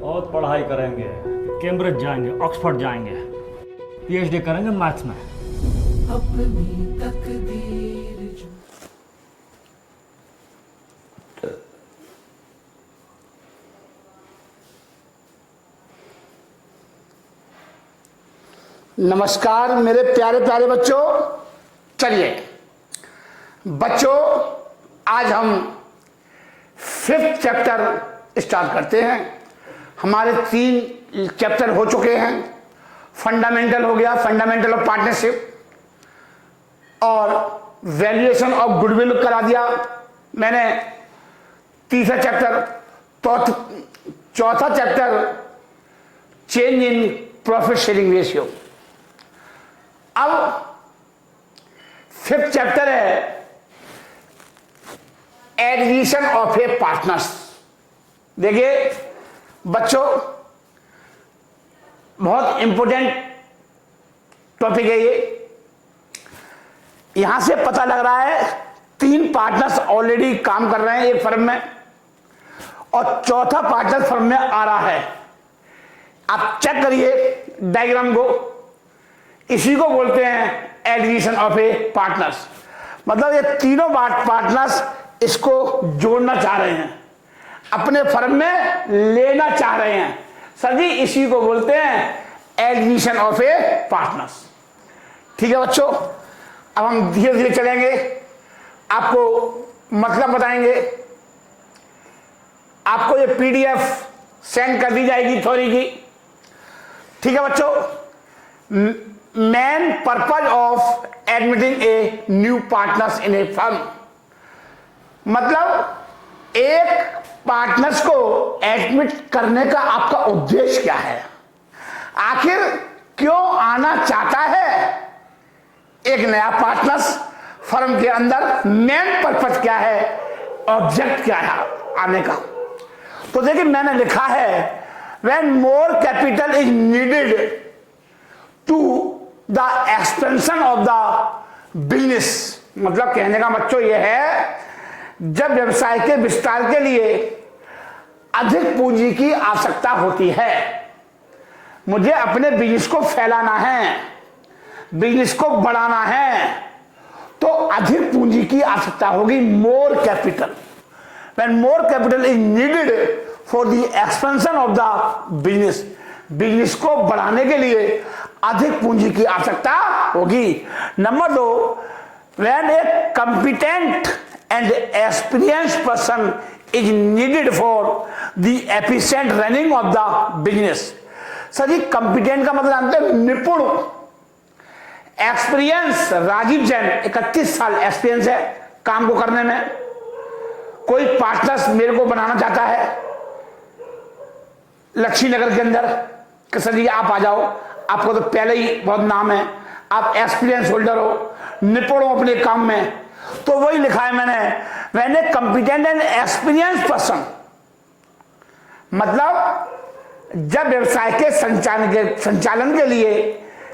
और पढ़ाई करेंगे, कैम्ब्रिज जाएंगे, ऑक्सफोर्ड जाएंगे, पीएचडी करेंगे मैथ्स में। अपनी तकदीर जो नमस्कार मेरे प्यारे प्यारे बच्चों। चलिए बच्चों, आज हम 5th चैप्टर स्टार्ट करते हैं। हमारे 3 चैप्टर हो चुके हैं। फंडामेंटल हो गया, फंडामेंटल ऑफ पार्टनरशिप, और वैल्यूएशन ऑफ गुडविल करा दिया मैंने। तीसरा चैप्टर, चौथा chapter change in profit sharing ratio. अब 5th चैप्टर है एडमिशन ऑफ ए पार्टनर्स। देखिए बच्चों, बहुत इंपॉर्टेंट टॉपिक है ये। यहां से पता लग रहा है 3 पार्टनर्स ऑलरेडी काम कर रहे हैं एक फर्म में, और चौथा पार्टनर फर्म में आ रहा है। आप चेक करिए डायग्राम को, इसी को बोलते हैं एडमिशन ऑफ ए पार्टनर्स। मतलब ये तीनों पार्टनर्स इसको जोड़ना चाह रहे हैं, अपने फर्म में लेना चाह रहे हैं सर जी, इसी को बोलते हैं एडमिशन ऑफ ए पार्टनर्स। ठीक है बच्चों, अब हम धीरे धीरे चलेंगे, आपको मतलब बताएंगे। आपको ये पीडीएफ सेंड कर दी जाएगी थ्योरी की। ठीक है बच्चों, main purpose of admitting A new partners in A firm, मतलब एक पार्टनर्स को एडमिट करने का आपका उद्देश्य क्या है, आखिर क्यों आना चाहता है एक नया पार्टनर्स फर्म के अंदर, मेन पर्पज क्या है, ऑब्जेक्ट क्या है आने का। तो देखिए मैंने लिखा है when more capital is needed to the expansion of the business, मतलब कहने का बच्चों ये है, जब व्यवसाय के विस्तार के लिए अधिक पूंजी की आवश्यकता होती है, मुझे अपने बिजनेस को फैलाना है, बिजनेस को बढ़ाना है, तो अधिक पूंजी की आवश्यकता होगी, more capital. when more capital is needed for the expansion of the business, business को बढ़ाने के लिए अधिक पूंजी की आवश्यकता होगी। Number 2, when a competent and experienced person is needed for the efficient running of the business। Sir ji competent का मतलब जानते हैं निपुण। एक्सपीरियंस, राजीव जैन 31 साल एक्सपीरियंस है काम को करने में। कोई पार्टनर्स मेरे को बनाना चाहता है लक्ष्मी नगर के अंदर कि सर जी आप आ जाओ, आपको तो पहले ही बहुत नाम है, आप एक्सपीरियंस होल्डर हो, निपुण हो अपने काम में, तो वही लिखा है मैंने, when a competent and experience person, मतलब जब व्यवसाय के संचालन के लिए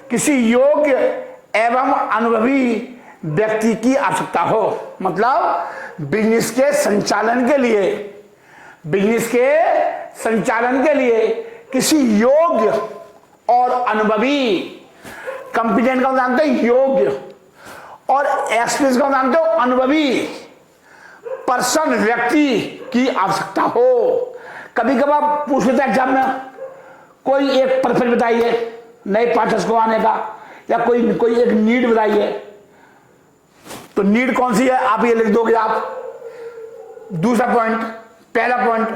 किसी योग्य एवं अनुभवी व्यक्ति की आवश्यकता हो, मतलब बिजनेस के संचालन के लिए किसी योग्य और अनुभवी, कंपिटेंट का जानते हैं योग्य, और एक्सपीरियंस का जानते हो अनुभवी पर्सन, व्यक्ति की आवश्यकता हो। कभी कभार पूछ लेता है एग्जाम में, कोई एक पर्पज बताइए नए पार्टनर्स को आने का, या कोई एक नीड बताइए, तो नीड कौन सी है आप ये लिख दोगे। आप दूसरा पॉइंट, पहला पॉइंट,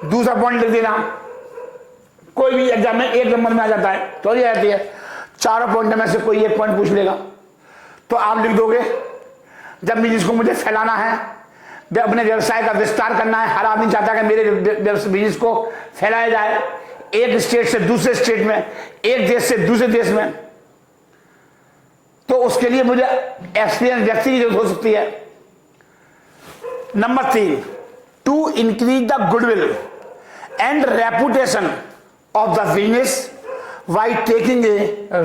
दूसरा पॉइंट लिख देना। कोई भी एग्जाम में 1 नंबर में आ जाता है, तो ये आती है, चारों पॉइंट में से कोई एक पॉइंट पूछ लेगा, तो आप लिख दोगे जब बिजनेस को मुझे फैलाना है, अपने व्यवसाय का विस्तार करना है। हर आदमी चाहता है कि मेरे बिजनेस को फैलाया जाए, एक स्टेट से दूसरे स्टेट में, एक देश से दूसरे देश में, तो उसके लिए मुझे एक्सपीरियंस व्यक्ति की जरूरत हो सकती है। Number 3, to increase the goodwill and reputation of the business by taking a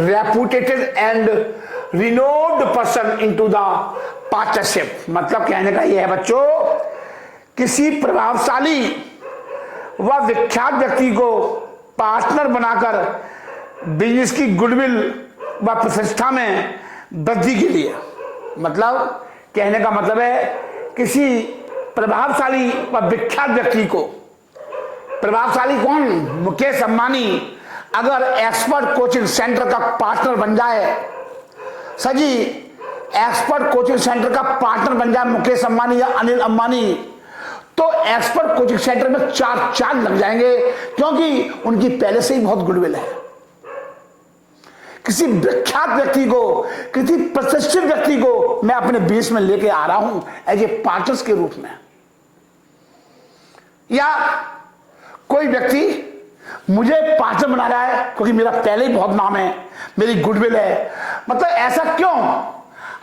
reputed and renowned person into the partnership। मतलब कहने का यह है बच्चों, किसी प्रभावशाली वह विख्यात व्यक्ति को पार्टनर बनाकर बिजनेस की गुडविल व प्रतिष्ठा में वृद्धि के लिए, मतलब कहने का मतलब है किसी प्रभावशाली व विख्यात व्यक्ति को, प्रभावशाली कौन, मुकेश अंबानी अगर एक्सपर्ट कोचिंग सेंटर का पार्टनर बन जाए, सजी एक्सपर्ट कोचिंग सेंटर का पार्टनर बन जाए मुकेश अंबानी या अनिल अंबानी, तो एक्सपर्ट कोचिंग सेंटर में चार चांद लग जाएंगे, क्योंकि उनकी पहले से ही बहुत गुडविल है। किसी विख्यात व्यक्ति को, किसी प्रतिष्ठित व्यक्ति को मैं अपने बीच में लेके आ रहा हूं एज ए पार्टनर्स के रूप में, या कोई व्यक्ति मुझे पार्टनर बना रहा है क्योंकि मेरा पहले ही बहुत नाम है, मेरी गुडविल है। मतलब ऐसा क्यों?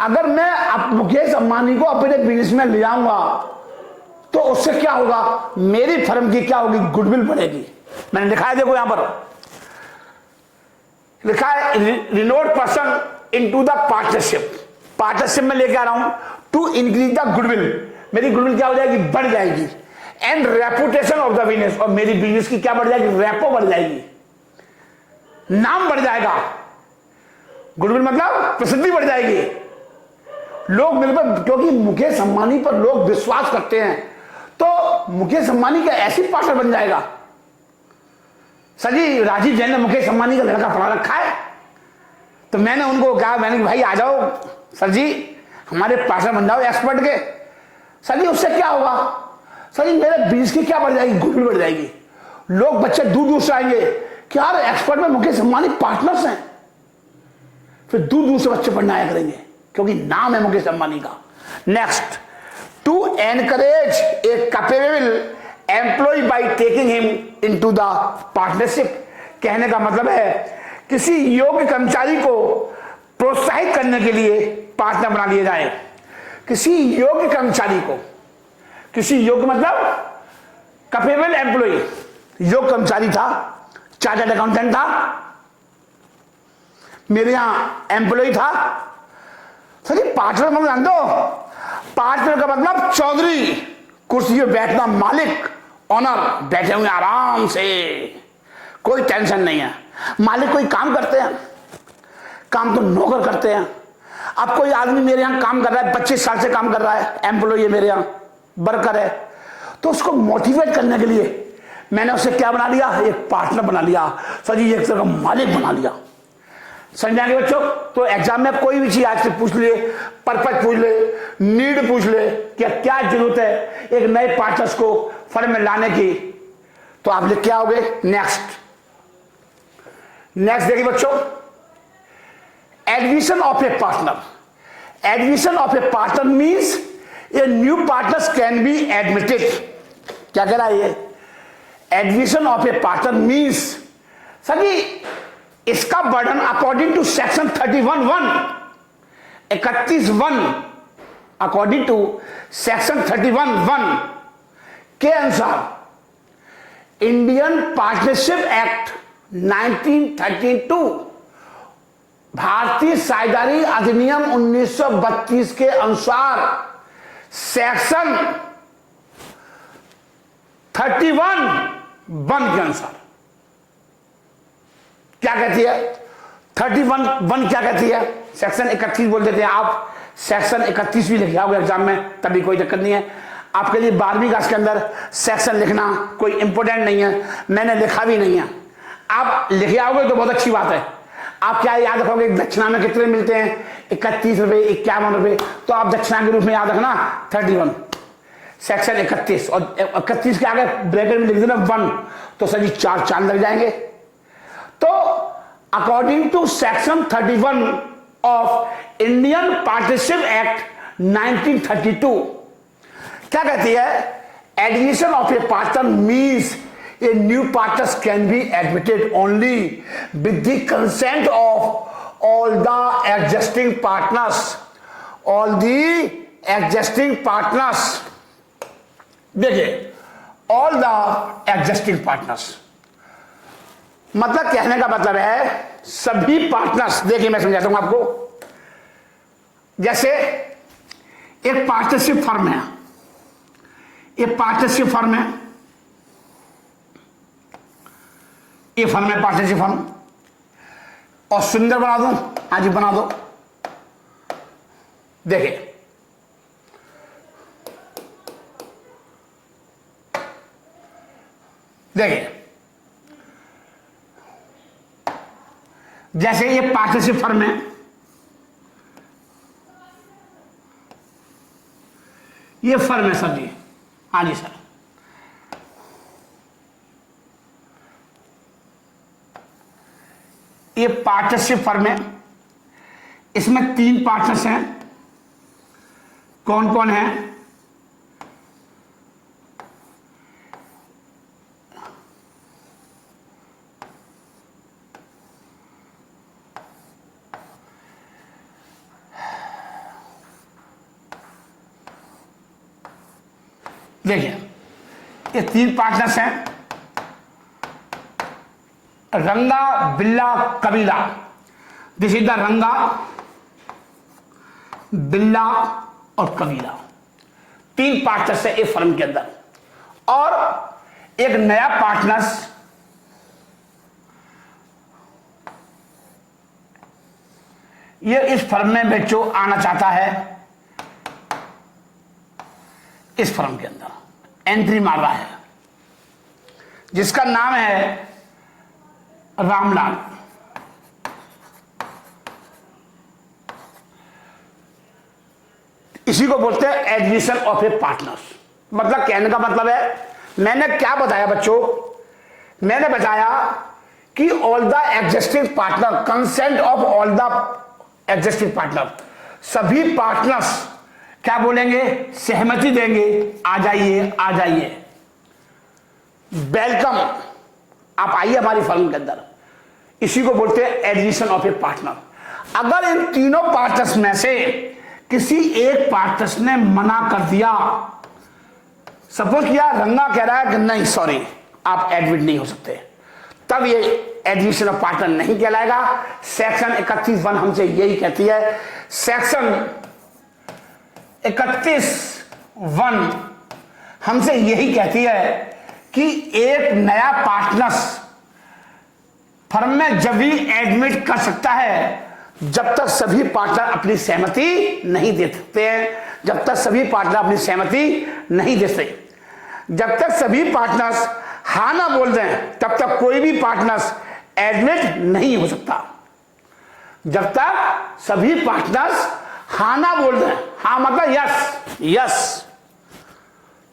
अगर मैं मुकेश अंबानी को अपने बिजनेस में ले आऊंगा तो उससे क्या होगा, मेरी फर्म की क्या होगी, गुडविल बढ़ेगी। मैंने लिखा है, देखो यहां पर लिखा है renowned person into the partnership, partnership में लेके आ रहा हूं टू इंक्रीज द गुडविल, मेरी गुडविल क्या हो जाएगी, बढ़ जाएगी, and reputation of the business, और मेरी बिजनेस की क्या बढ़ जाएगी, रेपो बढ़ जाएगी, नाम बढ़ जाएगा। गुडविल मतलब प्रसिद्धि बढ़ जाएगी, लोग मेरे पर, क्योंकि मुकेश अंबानी पर लोग विश्वास करते हैं, तो मुकेश अंबानी का ऐसी पार्टनर बन जाएगा। सर जी, राजीव जैन ने मुकेश अंबानी का लड़का पढ़ा रखा है, तो मैंने उनको कहा, मैंने कि भाई आ जाओ सर जी, हमारे पार्टनर बन जाओ एक्सपर्ट के। सर जी उससे क्या होगा, सर जी मेरे बिजनेस की क्या बढ़ जाएगी, गुडविल बढ़ जाएगी, लोग बच्चे दूर दूर से आएंगे कि यार एक्सपर्ट में मुकेश अंबानी पार्टनर्स हैं, फिर दूर दूर से बच्चे पढ़ने आया करेंगे क्योंकि नाम है मुकेश अंबानी का। Next, to encourage a capable employ by taking him into the partnership, कहने का मतलब है किसी योग्य कर्मचारी को प्रोत्साहित करने के लिए पार्टनर बना लिया जाए। किसी योग्य कर्मचारी को, किसी योग्य मतलब कैपेबल एम्प्लॉय, योग्य कर्मचारी था, चार्टर्ड अकाउंटेंट था, मेरे यहां एम्प्लॉय था। सर पार्टनर मतलब जान दो, पार्टनर का मतलब चौधरी, कुर्सी पे बैठना, मालिक, ऑनर, बैठे हुए आराम से, कोई टेंशन नहीं है। मालिक कोई काम करते हैं, काम तो नौकर करते हैं। अब कोई आदमी मेरे यहां काम कर रहा है, 25 साल से काम कर रहा है, एम्प्लॉय है मेरे यहां, वर्कर है, तो उसको मोटिवेट करने के लिए मैंने उसे क्या बना लिया, एक पार्टनर बना लिया। सर जी एक तरह का मालिक बना लिया। समझाएंगे बच्चों, तो एग्जाम में कोई भी चीज आज से पूछ लिए, पर्पज पूछ ले, नीड पूछ ले, क्या क्या जरूरत है एक नए पार्टनर्स को फर्म में लाने की, तो आप लिख के आओगे। नेक्स्ट देखिए बच्चों, admission of a partner, admission of a partner means a new partners can be admitted. क्या कह रहा है ये, admission of a partner means, sir ji इसका burden according to section 31(1) according to section 31(1) के अनुसार इंडियन पार्टनरशिप एक्ट 1932, भारतीय साझेदारी अधिनियम 1932 के अनुसार सेक्शन 31(1) के अनुसार क्या कहती है, 31(1) क्या कहती है, सेक्शन 31 बोल देते हैं आप, सेक्शन 31 भी लिखे आओगे एग्जाम में, तभी कोई दिक्कत नहीं है। आपके लिए 12वीं क्लास के अंदर सेक्शन लिखना कोई इंपॉर्टेंट नहीं है, मैंने लिखा भी नहीं है, आप लिखे आओगे तो बहुत अच्छी बात है। आप क्या याद रखोगे, दक्षिणा में कितने मिलते हैं, 31 रुपए, 51 रुपए, तो आप दक्षिणा के रूप में याद रखना 31, सेक्शन 31, और 31 के आगे ब्रैकेट में लिख देना 1, तो सर जी 4 चांद लग जाएंगे। तो according to section 31 of Indian partnership act 1932 क्या कहती है, admission of a partner means a new partners can be admitted only with the consent of all the existing partners, all the existing partners. देखिए, all the existing partners मतलब कहने का मतलब है सभी पार्टनर्स। देखिए मैं समझाता हूं आपको, जैसे एक पार्टनरशिप फर्म है, एक पार्टनरशिप फर्म है, ये फर्म है पार्टनरशिप फर्म, और सुंदर बना दूं? हाँ जी बना दो। देखिए देखिए, जैसे ये पार्टनरशिप फर्म है, ये फर्म है सर जी। हाँ जी सर, ये पार्टनरशिप फर्म है, इसमें 3 पार्टनर्स हैं। कौन कौन है? देखिए ये 3 पार्टनर्स हैं, रंगा, बिल्ला, कबीला। दिस इज द रंगा, बिल्ला और कबीला। 3 पार्टनर्स है इस फर्म के अंदर, और एक नया पार्टनर्स ये इस फर्म में बच्चों आना चाहता है, इस फर्म के अंदर एंट्री मार रहा है, जिसका नाम है रामलाल। इसी को बोलते हैं एडमिशन ऑफ ए पार्टनर्स। मतलब कहने का मतलब है, मैंने क्या बताया बच्चों? मैंने बताया कि all the existing partner, consent of all the existing partner, सभी पार्टनर्स क्या बोलेंगे? सहमति देंगे, आ जाइए आ जाइए, वेलकम, आप आइए हमारी फर्म के अंदर। इसी को बोलते हैं एडमिशन ऑफ ए पार्टनर। अगर इन तीनों पार्टनर्स में से किसी एक पार्टनर्स ने मना कर दिया, सपोज किया रंगा कह रहा है कि नहीं सॉरी आप एडमिट नहीं हो सकते, तब ये एडमिशन ऑफ पार्टनर नहीं कहलाएगा। सेक्शन 31(1) हमसे यही कहती है, सेक्शन 31(1) हमसे यही कहती है कि एक नया पार्टनर्स फर्म में जब भी एडमिट कर सकता है जब तक सभी पार्टनर अपनी सहमति नहीं दे सकते हैं। जब तक सभी पार्टनर अपनी सहमति नहीं दे सकते, जब तक सभी पार्टनर्स हाँ ना बोल दें तब तक कोई भी पार्टनर्स एडमिट नहीं हो सकता। जब तक सभी पार्टनर्स हाँ ना बोल दें, हाँ मतलब यस यस,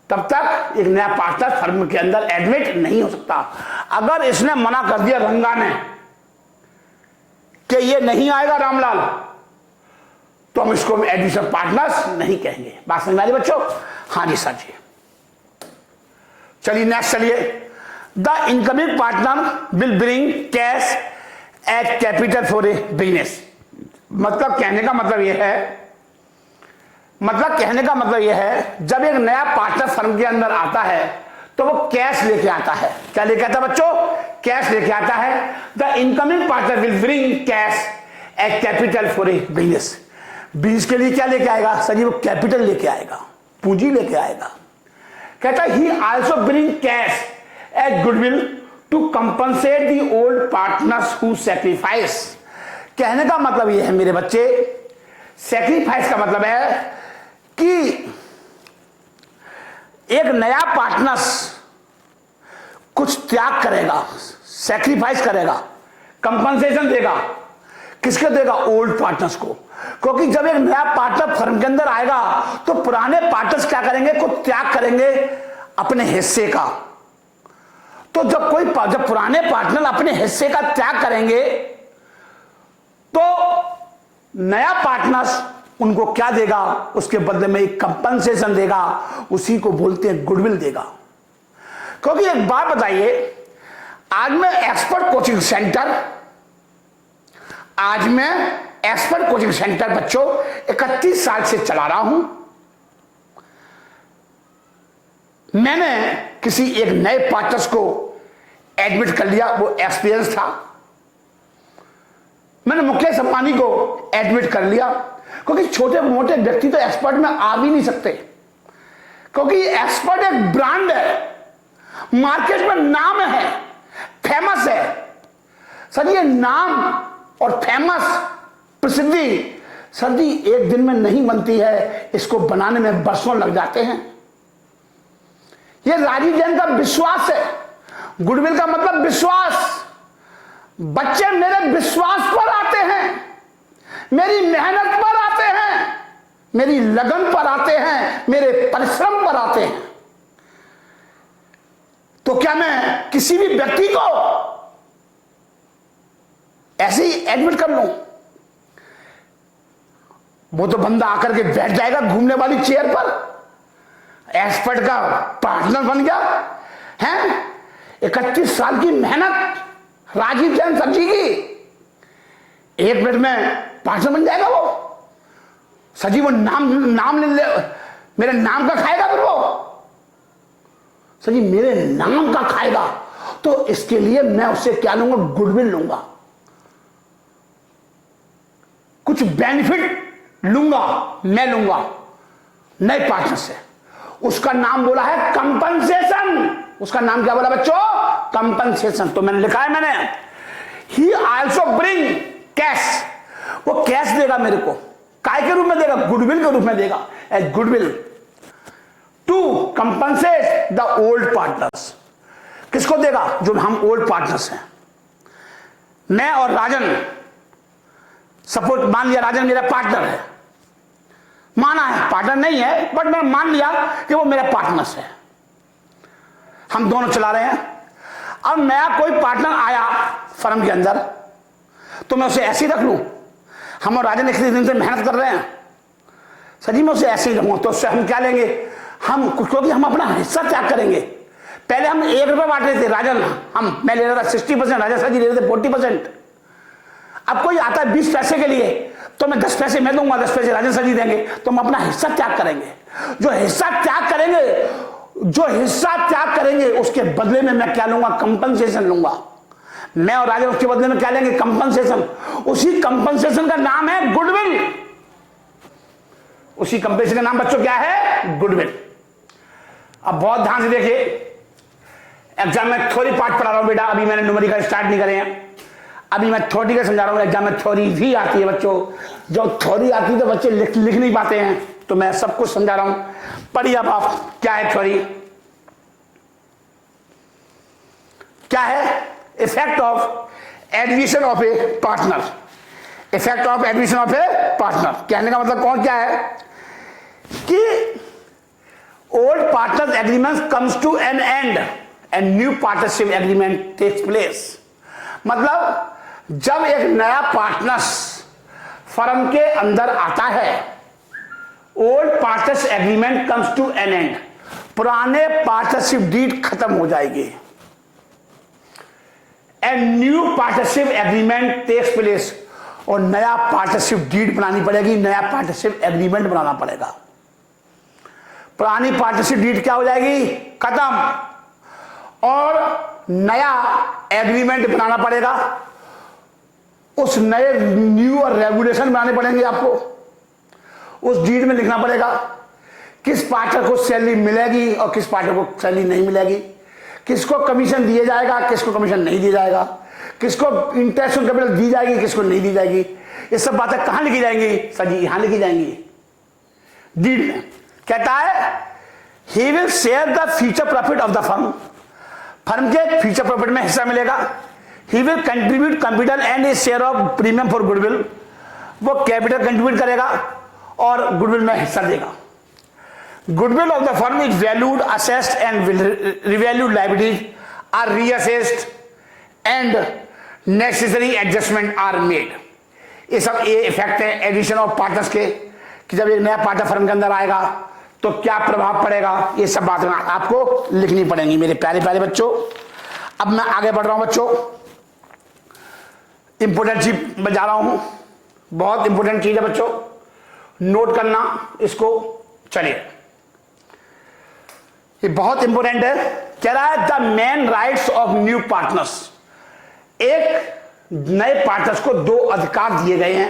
तब तक एक नया पार्टनर फर्म के अंदर एडमिट नहीं हो सकता। अगर इसने मना कर दिया रंगा ने कि ये नहीं आएगा रामलाल, तो हम इसको एडमिशन पार्टनर्स नहीं कहेंगे। बात समझ में आ रही बच्चों? हाँ जी सर जी। चलिए नेक्स्ट चलिए, the incoming partner will bring cash eight capital for a business. मतलब कहने का मतलब यह है, जब एक नया पार्टनर फर्म के अंदर आता है तो वो कैश लेके आता है। क्या लेके आता है बच्चों? कैश लेके आता है। The incoming partner will bring cash eight capital for a business. Business के लिए क्या लेके आएगा सर जी? वो कैपिटल लेके आएगा, पूंजी लेके आएगा। कहता है he also bring cash at goodwill to compensate the old partners who sacrifice. कहने का मतलब यह है मेरे बच्चे, सैक्रिफाइस का मतलब है कि एक नया पार्टनर्स कुछ त्याग करेगा, सैक्रिफाइस करेगा, कंपनसेशन देगा। किसको देगा? ओल्ड पार्टनर्स को। क्योंकि जब एक नया पार्टनर फर्म के अंदर आएगा तो पुराने पार्टनर्स क्या करेंगे? कुछ त्याग करेंगे अपने हिस्से का। तो जब पुराने पार्टनर अपने हिस्से का त्याग करेंगे तो नया पार्टनर्स उनको क्या देगा? उसके बदले में एक कंपनसेशन देगा, उसी को बोलते हैं गुडविल देगा। क्योंकि एक बात बताइए, आज मैं एक्सपर्ट कोचिंग सेंटर बच्चों 31 साल से चला रहा हूं। मैंने किसी एक नए पार्टनर्स को एडमिट कर लिया, वो एक्सपीरियंस था। मैंने मुकेश अंबानी को एडमिट कर लिया, क्योंकि छोटे मोटे व्यक्ति तो एक्सपर्ट में आ भी नहीं सकते, क्योंकि एक्सपर्ट एक ब्रांड है, मार्केट में नाम है, फेमस है। सर ये नाम और फेमस प्रसिद्धि सर जी एक दिन में नहीं बनती है, इसको बनाने में बरसों लग जाते हैं। ये राजीव जैन का विश्वास है। गुडविल का मतलब विश्वास। बच्चे मेरे विश्वास पर आते हैं, मेरी मेहनत पर आते हैं, मेरी लगन पर आते हैं, मेरे परिश्रम पर आते हैं। तो क्या मैं किसी भी व्यक्ति को ऐसे ही एडमिट कर लूं? वो तो बंदा आकर के बैठ जाएगा घूमने वाली चेयर पर, एक्सपर्ट का पार्टनर बन गया है। 31 साल की मेहनत राजीव जैन सर जी की, 1 मिनट में पार्टनर बन जाएगा वो। सर जी वो नाम ले मेरे नाम का खाएगा फिर वो। सर जी मेरे नाम का खाएगा तो इसके लिए मैं उससे क्या लूंगा? गुडविल लूंगा, कुछ बेनिफिट लूंगा, मैं लूंगा नए पार्टनर से। उसका नाम बोला है कंपनसेशन। उसका नाम क्या बोला बच्चों? कंपनसेशन। तो मैंने लिखा है, मैंने ही आल्सो ब्रिंग कैश। वो कैश देगा मेरे को, काय के रूप में देगा? गुडविल के रूप में देगा। As goodwill to compensate the old partners. किसको देगा? जो हम ओल्ड पार्टनर्स हैं। मैं और राजन, सपोज मान लिया राजन मेरा पार्टनर है, माना है, पार्टनर नहीं है बट मैं मान लिया कि वो मेरा पार्टनर्स है, हम दोनों चला रहे हैं। अब नया कोई पार्टनर आया फर्म के अंदर तो मैं उसे ऐसे ही रख लूं? हम और राजन एक दिन से मेहनत कर रहे हैं, सर जी मैं उसे ऐसे ही रखूंगा। तो उससे हम क्या लेंगे? हम क्योंकि हम अपना हिस्सा त्याग करेंगे। पहले हम 1 रुपया बांट रहे थे, राजन मैं ले रहा था 60%, राजन सर जी ले रहे थे 40%। अब कोई आता है 20 पैसे के लिए तो मैं 10 पैसे मैं दूंगा, 10 पैसे राजन सर जी देंगे, तो हम अपना हिस्सा त्याग करेंगे। जो हिस्सा त्याग करेंगे उसके बदले में मैं क्या लूंगा? कंपनसेशन लूंगा। मैं और राजन उसके बदले में क्या लेंगे? कंपनसेशन। उसी कंपनसेशन का नाम है गुडविल। उसी कंपनसेशन का नाम बच्चों क्या है? गुडविल। अब बहुत ध्यान से देखिए, एग्जाम में थ्योरी पार्ट पढ़ा रहा हूं बेटा, अभी मैंने न्यूमेरिकल स्टार्ट नहीं करे हैं, अभी मैं थ्योरी का समझा रहा हूं। एग्जाम में थ्योरी भी आती है बच्चों, जो थ्योरी आती है तो बच्चे लिख नहीं पाते हैं, तो मैं सब कुछ समझा रहा हूं। पढ़िए अब आप, क्या है थ्योरी? क्या है? Effect of admission of a partner. Effect of admission of a partner कहने का मतलब कौन क्या है कि old partner agreement comes to an end end new partnership agreement takes place. मतलब जब एक नया पार्टनर्स फर्म के अंदर आता है, old partners agreement comes to an end, पुराने पार्टनरशिप डीड खत्म हो जाएगी and new partnership agreement takes place, और नया पार्टनरशिप डीड बनानी पड़ेगी, नया पार्टनरशिप एग्रीमेंट बनाना पड़ेगा। पुरानी पार्टनरशिप डीड क्या हो जाएगी? खत्म, और नया एग्रीमेंट बनाना पड़ेगा। उस नए न्यू और रेगुलेशन बनाने पड़ेंगे आपको। उस डीड में लिखना पड़ेगा किस पार्टनर को सैलरी मिलेगी और किस पार्टनर को सैलरी नहीं मिलेगी, किसको कमीशन दिया जाएगा, किसको कमीशन नहीं दिया जाएगा, किसको इंटरेस्ट कैपिटल दी जाएगी, किसको नहीं दी जाएगी। ये सब बातें कहां लिखी जाएंगी? सर जी यहां लिखी जाएंगी डीड में। कहता है he will share the future profit of the firm. Firm के फ्यूचर प्रॉफिट में हिस्सा मिलेगा। He will contribute capital and a share of premium for goodwill. वो कैपिटल कंट्रीब्यूट करेगा और गुडविल में हिस्सा देगा। Goodwill of the firm is valued, assessed and revalued liabilities are reassessed and necessary adjustment are made. ये सब ये effect है एडिशन ऑफ पार्टनर्स के, कि जब एक नया पार्टनर फर्म के अंदर आएगा तो क्या प्रभाव पड़ेगा, ये सब बातें आपको लिखनी पड़ेंगी मेरे प्यारे प्यारे बच्चों। अब मैं आगे बढ़ रहा हूं बच्चों, इंपोर्टेंट चीज मैं जा रहा हूं, बहुत इंपोर्टेंट चीज है बच्चों, नोट करना इसको। चलिए ये बहुत इंपोर्टेंट है। कह रहा है the main rights of new partners. एक नए पार्टनर्स को 2 अधिकार दिए गए हैं।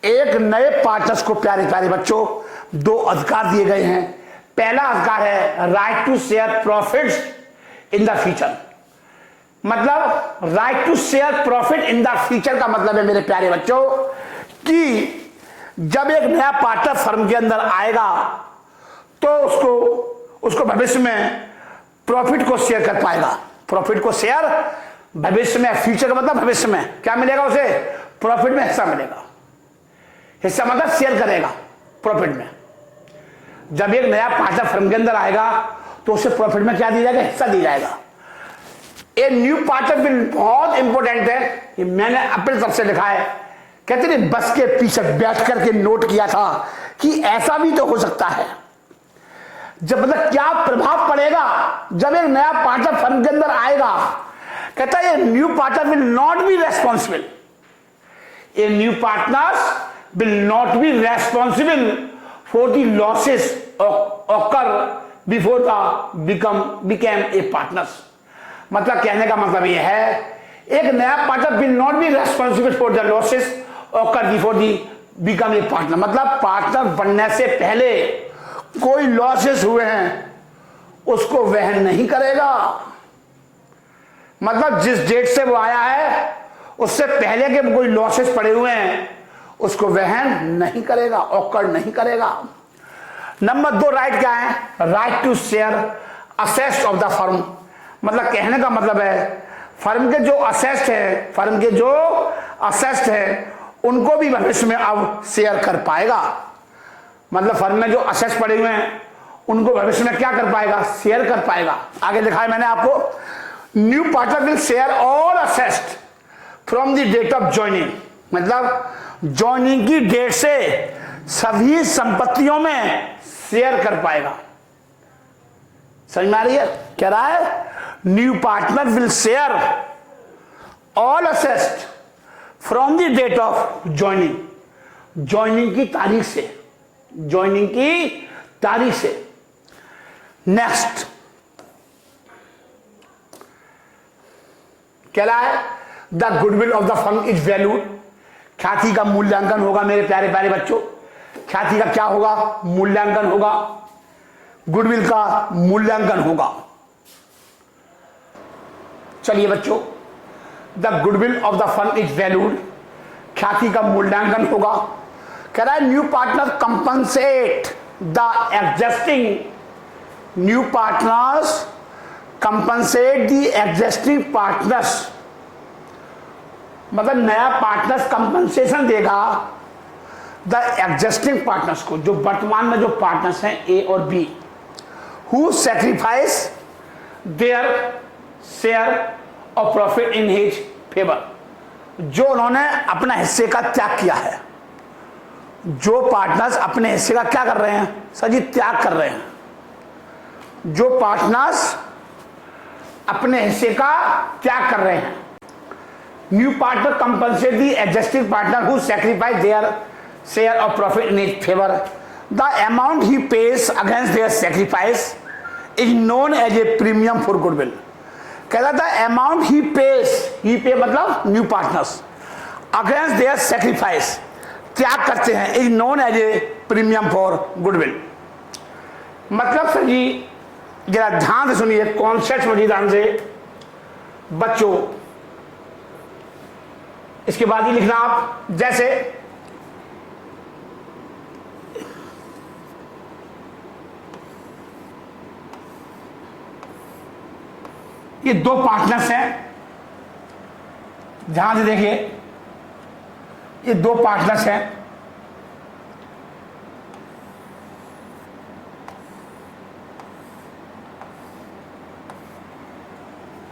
एक नए पार्टनर्स को प्यारे प्यारे बच्चों 2 अधिकार दिए गए हैं। पहला अधिकार है right to share profits in the future. मतलब right to share profit in the future का मतलब है मेरे प्यारे बच्चों कि जब एक नया पार्टनर फर्म के अंदर आएगा तो उसको भविष्य में प्रॉफिट को शेयर कर पाएगा। प्रॉफिट को शेयर भविष्य में, फ्यूचर का मतलब भविष्य में क्या मिलेगा उसे, प्रॉफिट में हिस्सा मिलेगा। हिस्सा मतलब शेयर करेगा प्रॉफिट में। जब एक नया पार्टनर फर्म के अंदर आएगा तो उसे प्रॉफिट में क्या दिया जाएगा, हिस्सा दिया जाएगा। ए न्यू पार्टनर बिल बहुत इंपॉर्टेंट है, ये मैंने अपनी तरफ से लिखा है। कहते हैं बस के पीछे बैठ करके नोट किया था कि ऐसा भी तो हो सकता है। जब मतलब क्या प्रभाव पड़ेगा जब एक नया पार्टनर फर्म के अंदर आएगा। कहता है new partner will not be responsible, A new partners will not be responsible for the losses occur before the became a partners. मतलब कहने का मतलब यह है एक नया partner will not be responsible for the losses occur before the become a partner. मतलब partner बनने से पहले कोई लॉसेस हुए हैं उसको वहन नहीं करेगा। मतलब जिस डेट से वो आया है उससे पहले के कोई लॉसेस पड़े हुए हैं उसको वहन नहीं करेगा, ऑकर नहीं करेगा। नंबर 2 राइट क्या है, right to share assets of the firm. मतलब कहने का मतलब है फर्म के जो असेट्स है, फर्म के जो असेट्स है उनको भी भविष्य में अब शेयर कर पाएगा। मतलब फर्म में जो असेट्स पड़े हुए हैं उनको भविष्य में क्या कर पाएगा, शेयर कर पाएगा। आगे लिखा है मैंने आपको, new partner will share all assets from the date of joining. मतलब ज्वाइनिंग की डेट से सभी संपत्तियों में शेयर कर पाएगा। समझ में आ रही है, कह रहा है new partner will share all assets from the date of joining. Joining की तारीख से, ज्वाइनिंग की तारीख से। नेक्स्ट कह रहा है the goodwill of the firm is valued. ख्याति का मूल्यांकन होगा मेरे प्यारे प्यारे बच्चों। ख्याति का क्या होगा, मूल्यांकन होगा। गुडविल का मूल्यांकन होगा। चलिए बच्चों, the goodwill of the firm is valued, ख्याति का मूल्यांकन होगा। कह रहा है new partner compensate the existing, new partners compensate the existing partners. मतलब नया पार्टनर्स कंपनसेशन देगा द एग्जिस्टिंग पार्टनर्स को, जो वर्तमान में जो पार्टनर्स हैं ए और B, who sacrifice their share of profit in his favour. जो उन्होंने अपना हिस्से का त्याग किया है। जो पार्टनर्स अपने हिस्से का क्या कर रहे हैं सर जी, त्याग कर रहे हैं। जो पार्टनर्स अपने हिस्से का त्याग कर रहे हैं। New partner compensate the existing partner who sacrifice their share of profit in his favour. The amount he pays against their sacrifice is known as a premium for goodwill. कहता था amount he pays, he pay मतलब new partners, against their sacrifice, त्याग करते हैं, is known as a premium for goodwill. मतलब sir ji जरा ध्यान से सुनिए, कॉन्सेप्ट समझिए ध्यान से बच्चों। इसके बाद ही लिखना आप, जैसे ये 2 पार्टनर्स हैं, ध्यान से देखिए, ये 2 पार्टनर्स हैं।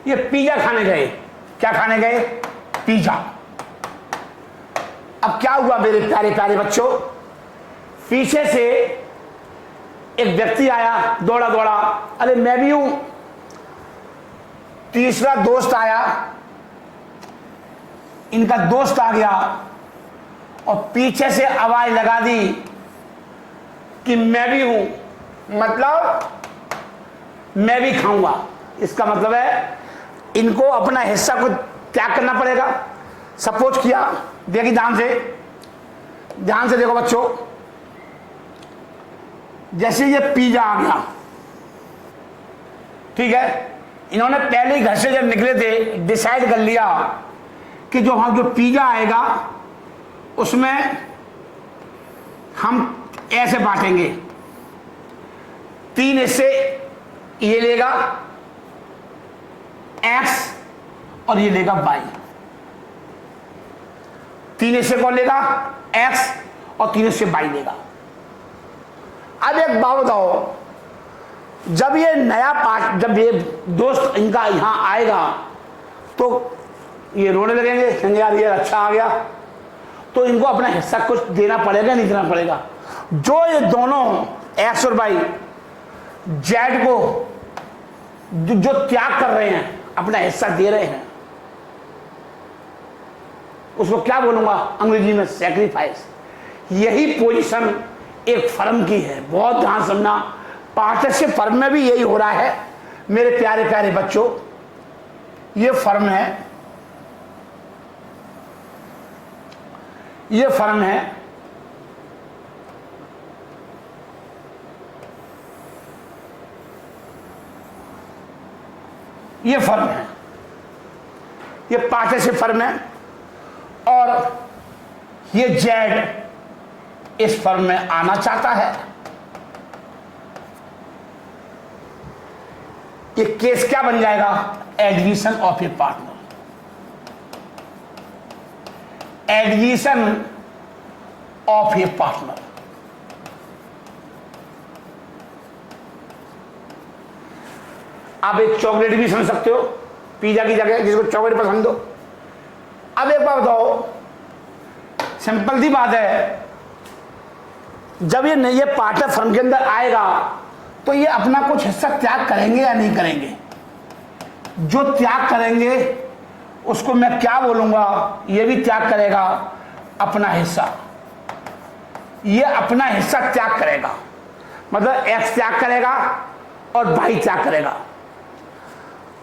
ये पिज्जा खाने गए। क्या खाने गए, पिज्जा। अब क्या हुआ मेरे प्यारे प्यारे बच्चों, पीछे से एक व्यक्ति आया, दौड़ा दौड़ा, अरे मैं भी हूं। तीसरा दोस्त आया, इनका दोस्त आ गया और पीछे से आवाज लगा दी कि मैं भी हूं, मतलब मैं भी खाऊंगा। इसका मतलब है इनको अपना हिस्सा को त्याग करना पड़ेगा। सपोज किया, देखिए ध्यान से देखो बच्चों, जैसे ये पिज्जा आ गया, ठीक है, इन्होंने पहले ही घर से जब निकले थे डिसाइड कर लिया कि जो हम जो पिज्जा आएगा उसमें हम ऐसे बांटेंगे, 3 हिस्से ये लेगा x और ये लेगा y। 3 हिस्से कौन लेगा? x और 3 हिस्से y लेगा। अब एक बात बताओ, जब ये नया पार्ट, जब ये दोस्त इनका यहां आएगा तो ये रोने लगेंगे, कहेंगे यार ये अच्छा आ गया, तो इनको अपना हिस्सा कुछ देना पड़ेगा नहीं देना पड़ेगा? जो ये दोनों एक्स और वाई जेड को जो त्याग कर रहे हैं, अपना हिस्सा दे रहे हैं, उसको क्या बोलूंगा अंग्रेजी में? सैक्रिफाइस। यही पोजीशन एक फर्म की है। बहुत ध्यान समझना, पार्टनरशिप फर्म में भी यही हो रहा है मेरे प्यारे प्यारे बच्चों। ये फर्म है, ये फर्म है, ये फर्म है, ये पार्टनरशिप फर्म है और ये जेड इस फर्म में आना चाहता है। ये केस क्या बन जाएगा? Admission of a partner. Admission of a partner. आप एक चॉकलेट भी समझ सकते हो, पिज्जा की जगह जिसको चॉकलेट पसंद हो। अब एक बात बताओ, सिंपल सी बात है, जब ये पार्टनर फर्म के अंदर आएगा तो ये अपना कुछ हिस्सा त्याग करेंगे या नहीं करेंगे? जो त्याग करेंगे उसको मैं क्या बोलूंगा? ये भी त्याग करेगा अपना हिस्सा। ये अपना हिस्सा त्याग करेगा, मतलब एक्स त्याग करेगा और वाई त्याग करेगा।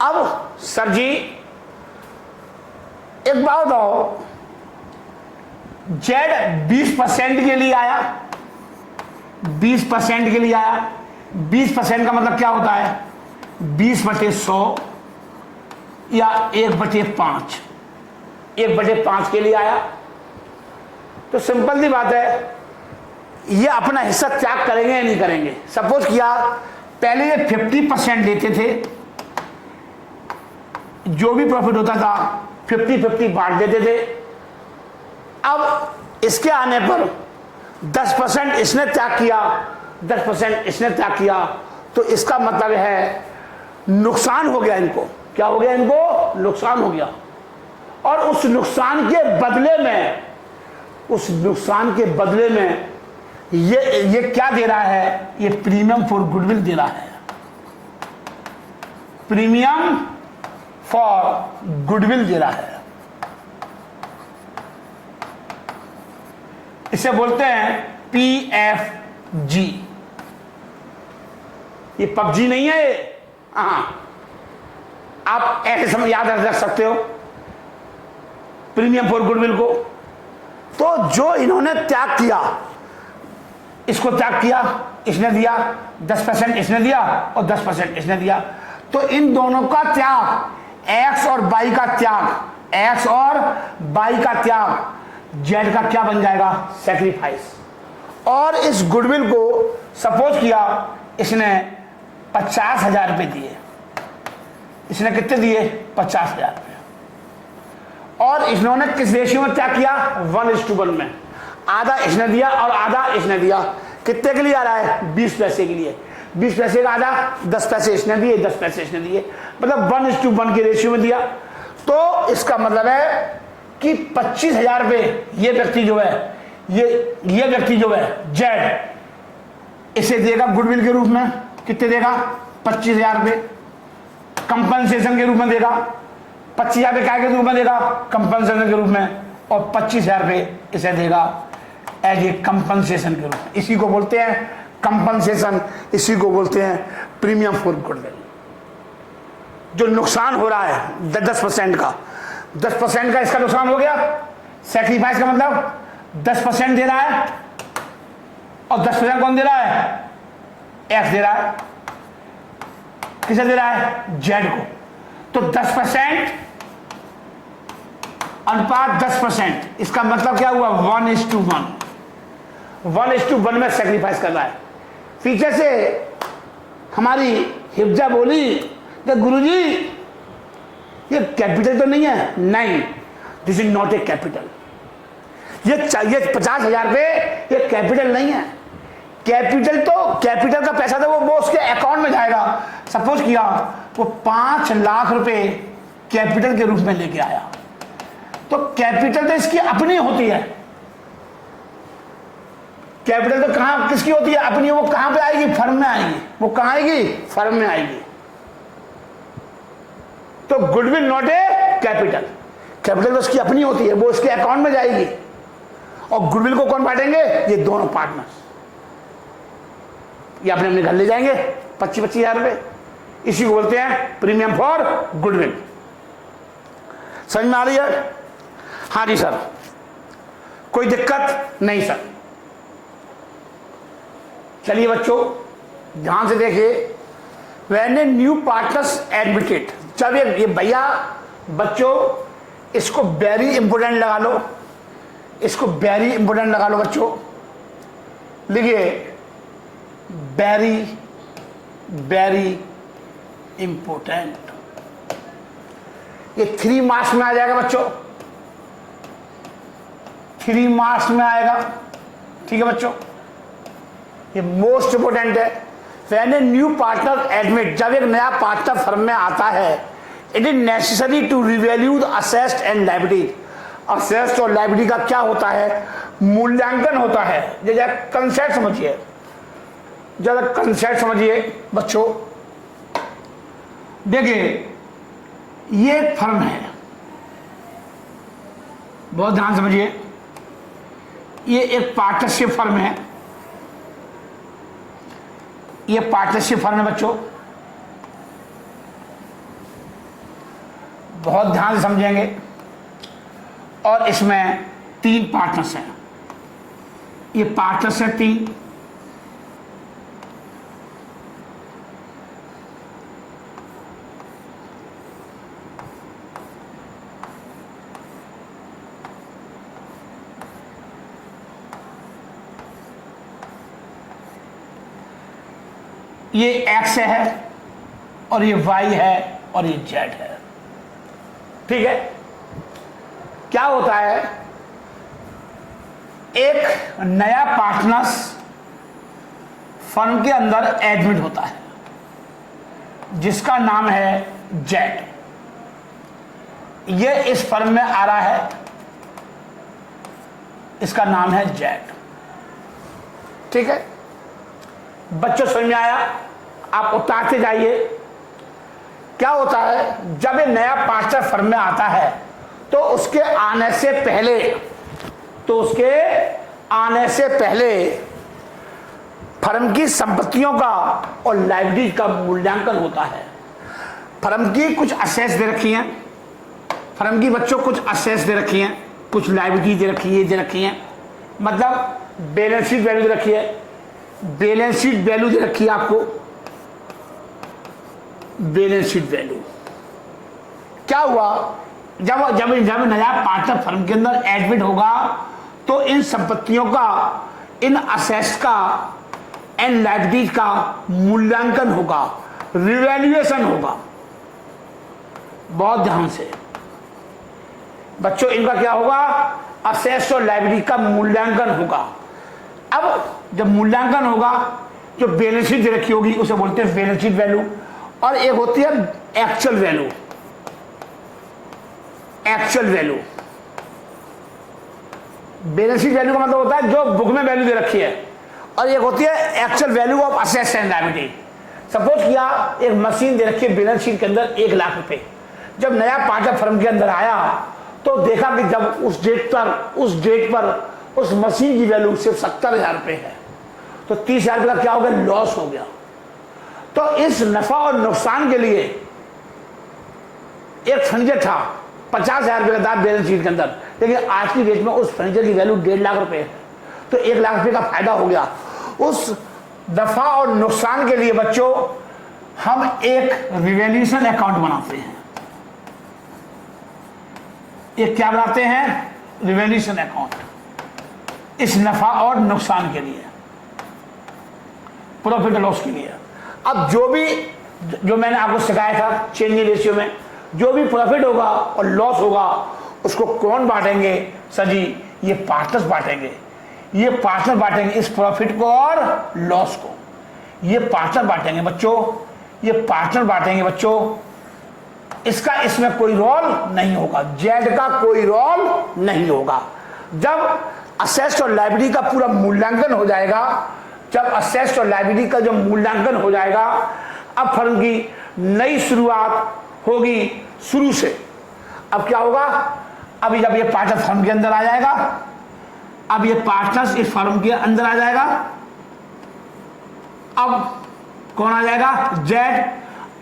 अब सर जी एक बात बताओ, जेड 20% के लिए आया, 20% के लिए आया। 20% का मतलब क्या होता है? 20/100 या 1/5। 1/5 के लिए आया तो सिंपल सी बात है, ये अपना हिस्सा त्याग करेंगे या नहीं करेंगे? सपोज किया पहले ये 50% लेते थे, जो भी प्रॉफिट होता था 50-50 बांट देते थे। अब इसके आने पर 10% इसने त्याग किया, 10% इसने त्याग किया, तो इसका मतलब है नुकसान हो गया इनको। क्या हो गया इनको? नुकसान हो गया। और उस नुकसान के बदले में, उस नुकसान के बदले में ये क्या दे रहा है? ये प्रीमियम फॉर गुडविल दे रहा है। प्रीमियम फॉर गुडविल दे रहा है। इसे बोलते हैं PFG। ये पबजी नहीं है ये, हाँ, आप ऐसे समझ याद रख सकते हो प्रीमियम फॉर गुडविल को। तो जो इन्होंने त्याग किया, इसको त्याग किया, इसने दिया 10%, इसने दिया और 10% इसने दिया, तो इन दोनों का त्याग, एक्स और वाई का त्याग, एक्स और वाई का त्याग, जेड का क्या बन जाएगा? सैक्रिफाइस। और इस गुडविल को सपोज किया इसने 50,000 रुपये दिए, इसने कितने दिए? 50,000 रुपये। और इन्होंने किस रेशियो में त्याग किया? 1:1 में। आधा इसने दिया और आधा इसने दिया। कितने के लिए आ रहा है? 20 पैसे के लिए। 20 पैसे का आधा, 10 पैसे इसने दिए, 10 पैसे इसने दिए, मतलब 1:1 के रेशियो में दिया। तो इसका मतलब है कि 25,000 रुपये ये व्यक्ति जो है, ये व्यक्ति जो है जेड, इसे देगा गुडविल के रूप में। कितने देगा? 25,000 रुपये कंपनसेशन के रूप में देगा। 25,000 रुपये काय के रूप में देगा? कंपनसेशन के रूप में। और 25,000 रुपये इसे देगा एज ए कंपनसेशन के रूप में। इसी को बोलते हैं कंपनसेशन, इसी को बोलते हैं प्रीमियम फॉर गुडविल। जो नुकसान हो रहा है 10% का, 10% का इसका नुकसान हो गया। सैक्रिफाइस का मतलब 10% दे रहा है और 10% कौन दे रहा है? एक्स दे रहा है। किसे दे रहा है? जेड को। तो 10% अनुपात 10%, इसका मतलब क्या हुआ? 1:1। 1:1 में सेक्रीफाइस कर रहा है। पीछे से हमारी हिफ्जा बोली कि गुरुजी ये कैपिटल तो नहीं है। नहीं, this is not A capital. ये 50,000 रुपये ये कैपिटल नहीं है। कैपिटल का पैसा तो वो उसके अकाउंट में जाएगा। सपोज किया वो 5 लाख रुपए कैपिटल के रूप में लेके आया, तो कैपिटल तो इसकी अपनी होती है। कैपिटल तो कहां किसकी होती है? अपनी। वो कहां पे आएगी? फर्म में आएगी। वो कहां आएगी? फर्म में आएगी। तो goodwill not a capital. Capital तो उसकी अपनी होती है, वो उसके अकाउंट में जाएगी। और गुडविल को कौन बांटेंगे? ये दोनों पार्टनर्स। ये अपने अपने घर ले जाएंगे 25,000 रुपए। इसी को बोलते हैं प्रीमियम फॉर गुडविल। समझ में आ रही है? हाँ जी सर, कोई दिक्कत नहीं सर। चलिए बच्चों ध्यान से देखिए। When a new partners admitted, जब ये भैया बच्चों इसको वेरी इंपोर्टेंट लगा लो, इसको वेरी इंपोर्टेंट लगा लो बच्चों। लिखिए वेरी वेरी इंपोर्टेंट। ये 3 मार्क्स में आ जाएगा बच्चों, 3 मार्क्स में आएगा। ठीक है बच्चों, ये मोस्ट इंपोर्टेंट है। When a new partner admit, जब एक नया पार्टनर फर्म में आता है, it is necessary to revalue the assets and liability. Assets और लायबिलिटी का क्या होता है? मूल्यांकन होता है। जैसे कंसेप्ट समझिए, ज्यादा कंसेप्ट समझिए बच्चों। देखिए ये एक फर्म है, बहुत ध्यान समझिए। ये एक पार्टनरशिप फर्म है, ये पार्टनरशिप फर्म है बच्चों। बहुत ध्यान से समझेंगे। और इसमें 3 पार्टनर्स हैं। ये पार्टनर्स हैं 3। ये एक्स है और ये वाई है और ये जेड है। ठीक है, क्या होता है? एक नया पार्टनर्स फर्म के अंदर एडमिट होता है जिसका नाम है जेड। ये इस फर्म में आ रहा है, इसका नाम है जेड। ठीक है बच्चों, समझ में आया? आप उतारते जाइए। क्या होता है जब ये नया पार्टनर फर्म में आता है तो उसके आने से पहले फर्म की संपत्तियों का और लायबिलिटी का मूल्यांकन होता है। फर्म की कुछ असेट्स दे रखी हैं, फर्म की बच्चों कुछ असेट्स दे रखी हैं, कुछ लायबिलिटी दे रखी हैं। मतलब बैलेंस शीट वैल्यू दे रखी है, बैलेंस शीट वैल्यू दे रखी है आपको। बैलेंस शीट वैल्यू क्या हुआ? जब नया पार्टनर फर्म के अंदर एडमिट होगा तो इन संपत्तियों का, इन असेट्स का एंड लायबिलिटीज का मूल्यांकन होगा, रिवैल्यूएशन होगा। बहुत ध्यान से बच्चों, इनका क्या होगा? असेट्स और लायबिलिटी का मूल्यांकन होगा। अब जब मूल्यांकन होगा, जो बैलेंस शीट दे रखी होगी उसे बोलते हैं बैलेंस शीट वैल्यू, और एक होती है actual value. Actual value, balance sheet value का मतलब होता है जो बुक में वैल्यू दे रखी है, और एक होती है actual value of assets and liability. Suppose किया एक मशीन दे रखी है बैलेंस शीट के अंदर 1 लाख रुपए। जब नया पार्टनर फर्म के अंदर आया तो देखा कि जब उस डेट पर उस मशीन की वैल्यू सिर्फ 70,000 रुपए है, तो 30,000 रुपये का क्या हो गया? लॉस हो गया। तो इस नफा और नुकसान के लिए एक फर्नीचर था 50,000 रुपये का था बैलेंस शीट के अंदर, लेकिन आज की डेट में उस फर्नीचर की वैल्यू 1.5 लाख रुपए है, तो 1 लाख रुपए का फायदा हो गया। उस नफा और नुकसान के लिए बच्चों हम एक रिवैल्यूएशन अकाउंट बनाते हैं। एक क्या बनाते हैं? रिवैल्यूएशन अकाउंट, इस नफा और नुकसान के लिए, प्रॉफिट और लॉस के लिए। अब जो मैंने आपको सिखाया था चेंज इन रेशियो में, जो भी प्रॉफिट होगा और लॉस होगा उसको कौन बांटेंगे? सर जी ये पार्टनर्स बांटेंगे। ये पार्टनर बांटेंगे इस प्रॉफिट को और लॉस को। ये पार्टनर बांटेंगे बच्चों, ये पार्टनर बांटेंगे बच्चों। इसका इसमें कोई रोल नहीं होगा, जेड का कोई रोल नहीं होगा। जब असेस्ट और लायबिलिटी का पूरा मूल्यांकन हो जाएगा, जब असेस्ट और लायबिलिटी का जो मूल्यांकन हो जाएगा, अब फर्म की नई शुरुआत होगी शुरू से। अब क्या होगा? अभी जब ये पार्टनर फर्म के अंदर आ जाएगा, अब ये पार्टनर्स इस फर्म के अंदर आ जाएगा, अब कौन आ जाएगा? जेड।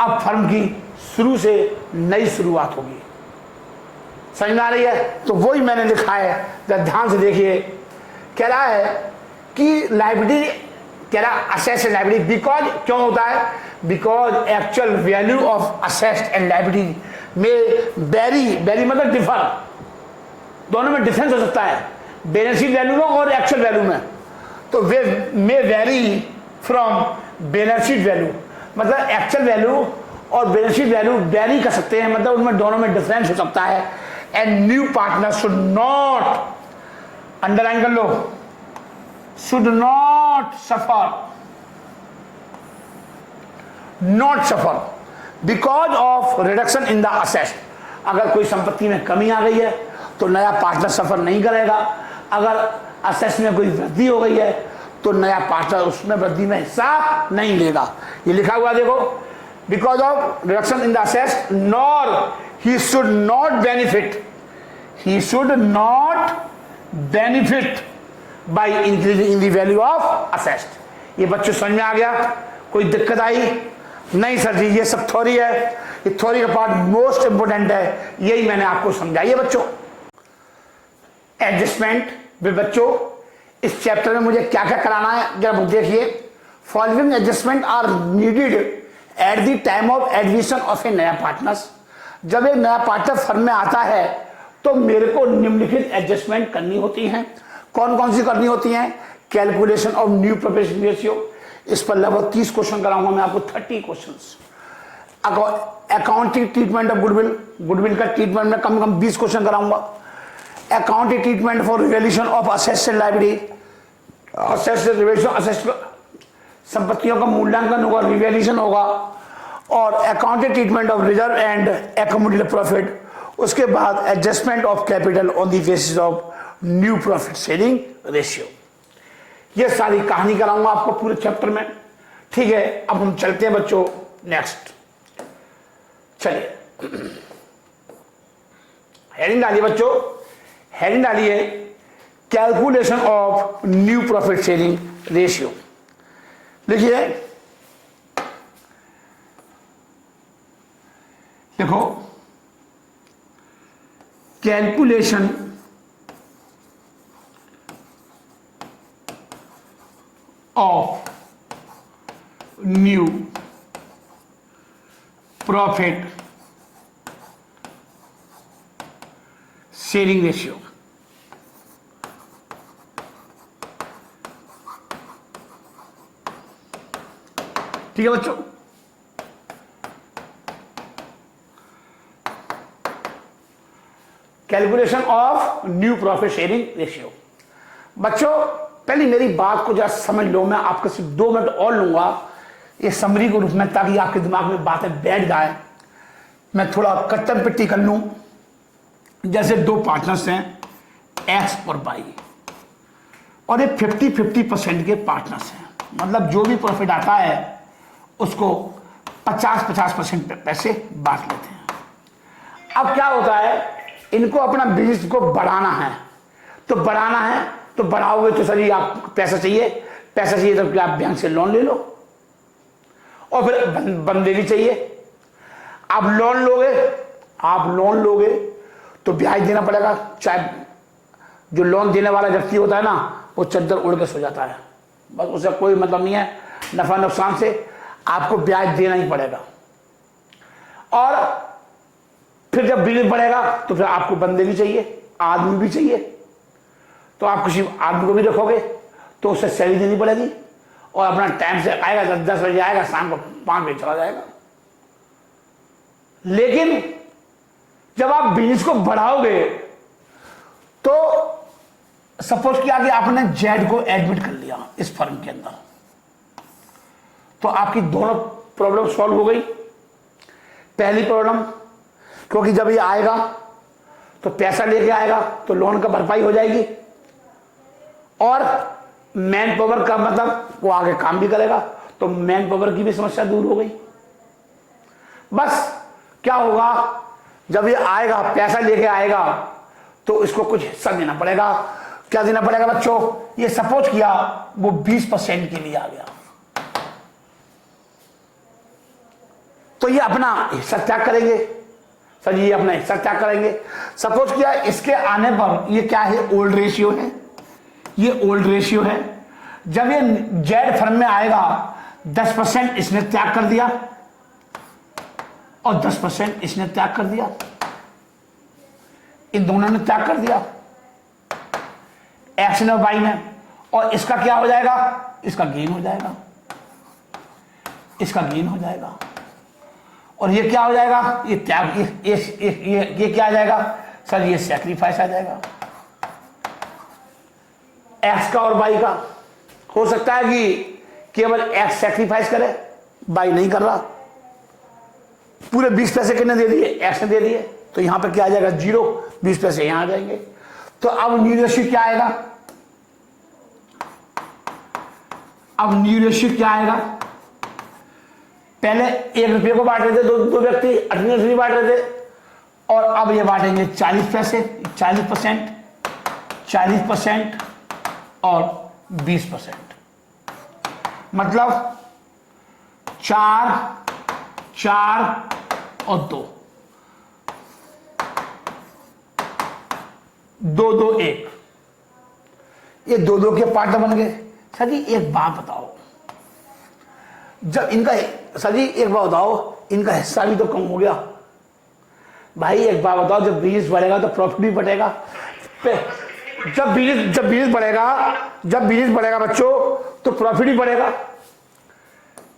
अब फर्म की शुरू से नई शुरुआत होगी। समझ में आ रही है? तो वही मैंने लिखा है, जरा ध्यान से देखिए। कह रहा है कि लायबिलिटी, कह रहा असेट्स एंड लायबिलिटी, बिकॉज क्यों होता है? Because actual value of assets and liability में वेरी मतलब डिफर, दोनों में डिफरेंस हो सकता है, बैलेंस शीट वैल्यू में और एक्चुअल वैल्यू में। तो वे may vary from balance sheet value, मतलब एक्चुअल वैल्यू और बैलेंस शीट वैल्यू वेरी कर सकते हैं, मतलब उनमें दोनों में डिफरेंस हो सकता है। And new partner should not, underline कर लो, should not suffer because of reduction in the asset. अगर कोई संपत्ति में कमी आ गई है तो नया पार्टनर सफर नहीं करेगा। अगर असेट में कोई वृद्धि हो गई है तो नया पार्टनर उसमें वृद्धि में हिस्सा नहीं लेगा। ये लिखा हुआ देखो, because of reduction in the asset nor he should not benefit by increasing in the value of asset. ये बच्चों समझ में आ गया? कोई दिक्कत आई? नहीं सर जी ये सब थ्योरी है, ये थ्योरी का पार्ट मोस्ट इंपोर्टेंट है, यही मैंने आपको समझाइए बच्चों। एडजस्टमेंट वे बच्चों, इस चैप्टर में मुझे क्या क्या कराना है जरा देखिए। Following adjustment are needed at the time of admission of a नया पार्टनर्स। जब एक नया पार्टनर फर्म में आता है तो मेरे को निम्नलिखित एडजस्टमेंट करनी होती हैं। कौन कौन सी करनी होती हैं? Calculation of new profit ratio, इस पर लगभग 30 क्वेश्चन कराऊंगा मैं आपको, 30 questions. Accounting treatment of goodwill का ट्रीटमेंट में कम से कम 20 क्वेश्चन कराऊंगा। Accounting treatment for revaluation of assets and liability, assets संपत्तियों का मूल्यांकन होगा, रिवैल्यूएशन होगा। और accounting treatment of reserve and accumulated profit, उसके बाद adjustment of capital on the basis of new profit sharing ratio. ये सारी कहानी कराऊंगा आपको पूरे चैप्टर में। ठीक है, अब हम चलते हैं बच्चों नेक्स्ट। चलिए हेडिंग डालिए बच्चों, हेडिंग डालिए calculation of new profit sharing ratio. लिखिए, देखो calculation of new profit sharing ratio. ठीक है बच्चों, calculation of new profit sharing ratio. बच्चों पहले मेरी बात को जरा समझ लो, मैं आपके सिर्फ 2 मिनट और लूंगा ये समरी के रूप में, ताकि आपके दिमाग में बातें बैठ जाए। मैं थोड़ा कट्टन पिट्टी कर लूं। जैसे 2 पार्टनर्स हैं एक्स और वाई, और ये 50-50% के पार्टनर्स हैं, मतलब जो भी प्रॉफिट आता है उसको 50-50% पैसे बांट लेते हैं। अब क्या होता है, इनको अपना बिजनेस को बढ़ाना है, तो बढ़ाओगे तो सर आप पैसा चाहिए तो क्या आप बैंक से लोन ले लो, और फिर बंदे भी चाहिए। आप लोन लोगे तो ब्याज देना पड़ेगा, चाहे जो लोन देने वाला व्यक्ति होता है ना वो चद्दर उड़ के सो जाता है, बस उसे कोई मतलब नहीं है नफा नुकसान से। आपको ब्याज देना ही पड़ेगा। और फिर जब बिजनेस बढ़ेगा तो फिर आपको बंदे भी चाहिए, आदमी भी चाहिए। तो आप किसी आदमी को भी रखोगे तो उससे सैलरी देनी पड़ेगी, और अपना टाइम से आएगा, 10 बजे आएगा, शाम को 5 बजे चला जाएगा। लेकिन जब आप बिजनेस को बढ़ाओगे तो सपोज किया कि आपने जेड को एडमिट कर लिया इस फर्म के अंदर, तो आपकी दोनों प्रॉब्लम सॉल्व हो गई। पहली प्रॉब्लम, क्योंकि जब ये आएगा तो पैसा लेके आएगा तो लोन का भरपाई हो जाएगी, और मैन पावर का मतलब वो आगे काम भी करेगा, तो मैन पावर की भी समस्या दूर हो गई। बस क्या होगा, जब ये आएगा पैसा लेके आएगा तो इसको कुछ हिस्सा देना पड़ेगा। क्या देना पड़ेगा बच्चों, ये सपोज किया वो 20% के लिए आ गया, तो ये अपना हिस्सा त्याग करेंगे। सर ये अपना हिस्सा त्याग करेंगे। सपोज किया इसके आने पर, ये क्या है, ओल्ड रेशियो है, ये ओल्ड रेशियो है। जब ये जेड फर्म में आएगा 10% इसने त्याग कर दिया और 10% इसने त्याग कर दिया, इन दोनों ने त्याग कर दिया, एक्स ने और वाई ने। और इसका क्या हो जाएगा, इसका गेन हो जाएगा, इसका गेन हो जाएगा। और ये क्या हो जाएगा, ये त्याग, ये क्या आ जाएगा सर, ये सैक्रिफाइस आ जाएगा एक्स का और वाई का। हो सकता है कि केवल एक्स सैक्रिफाइस करे, वाई नहीं कर रहा। पूरे 20 पैसे कितने दे दिए, एक्स ने दे दिए, तो यहां पे क्या आ जाएगा, 0, 20 पैसे यहां आ जाएंगे। तो अब न्यू रेशियो क्या आएगा, अब न्यू रेशियो क्या आएगा, पहले 1 रुपये को बांट रहे थे दो व्यक्ति, 18 बांट रहे थे, और अब ये बांटेंगे 40 पैसे, 40%, 40% और 20%, मतलब 4, 4 और 2, 2, 2, 1, ये 2, 2 के पार्टनर बन गए। सर जी एक बात बताओ, जब इनका, सर जी एक बात बताओ, इनका हिस्सा भी तो कम हो गया। भाई एक बात बताओ, जब बिजनेस बढ़ेगा तो प्रॉफिट भी बढ़ेगा। जब बिजनेस बढ़ेगा बच्चों तो प्रॉफिट भी बढ़ेगा।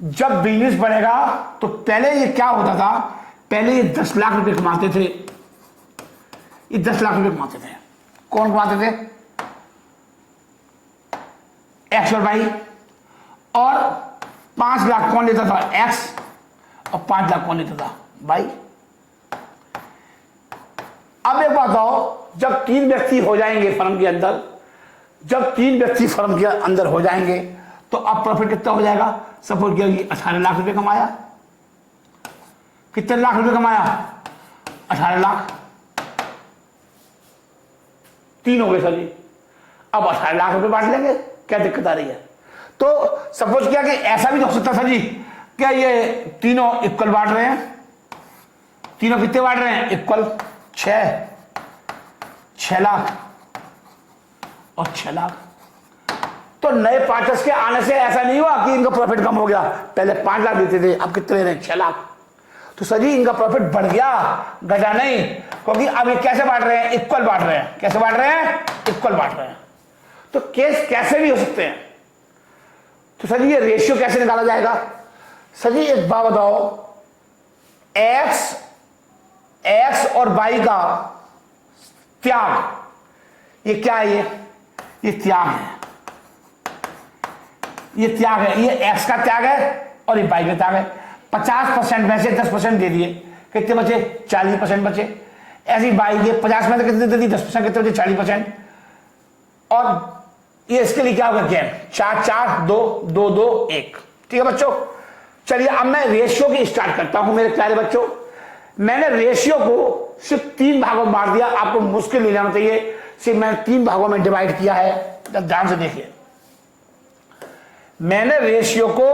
जब बिजनेस बढ़ेगा तो पहले ये क्या होता था, पहले ये 10 लाख रुपए कमाते थे, ये 10 लाख रुपए कमाते थे। कौन कमाते थे, एक्स और वाई। और 5 लाख कौन लेता था, एक्स, और 5 लाख कौन लेता था, वाई। अब एक बात बताओ, जब 3 व्यक्ति हो जाएंगे फर्म के अंदर, जब 3 व्यक्ति फर्म के अंदर हो जाएंगे तो अब प्रॉफिट कितना हो जाएगा। सपोज किया 18 लाख रुपए कमाया, कितने लाख रुपए कमाया, 18 लाख, 3 हो गए सर जी। अब 18 लाख रुपए बांट लेंगे, क्या दिक्कत आ रही है। तो सपोज किया कि ऐसा भी हो सकता सर जी, क्या ये तीनों इक्वल बांट रहे हैं, तीनों कितने बांट रहे हैं, इक्वल, 6 लाख और 6 लाख। तो नए पार्टनर्स के आने से ऐसा नहीं हुआ कि इनका प्रॉफिट कम हो गया, पहले 5 लाख देते थे, अब कितने रहे, 6 लाख। तो सर जी इनका प्रॉफिट बढ़ गया, घटा नहीं, क्योंकि अब ये कैसे बांट रहे हैं, इक्वल बांट रहे हैं। कैसे बांट रहे हैं, इक्वल बांट रहे हैं। तो केस कैसे भी हो सकते हैं। तो सर जी ये रेशियो कैसे निकाला जाएगा। सर जी एक बात बताओ, एक्स और वाई का त्याग, ये क्या है, ये त्याग है, ये त्याग है, ये एक्स का त्याग है और ये वाई का त्याग है। 50% में से 10% दे दिए, कितने बचे, 40% बचे। ऐसी वाई के 50 में से कितने दे दिए, 10%, कितने बचे, 40%। और ये इसके लिए क्या होगा, गेम 4, 4, 2, 2, 2, 1। ठीक है बच्चों, चलिए अब मैं रेशियो की स्टार्ट करता हूं मेरे प्यारे बच्चों। मैंने रेशियो को सिर्फ 3 भागों में बांट दिया, आपको मुश्किल नहीं लेना चाहिए, सिर्फ मैंने 3 भागों में डिवाइड किया है। ध्यान से देखिए, मैंने रेशियो को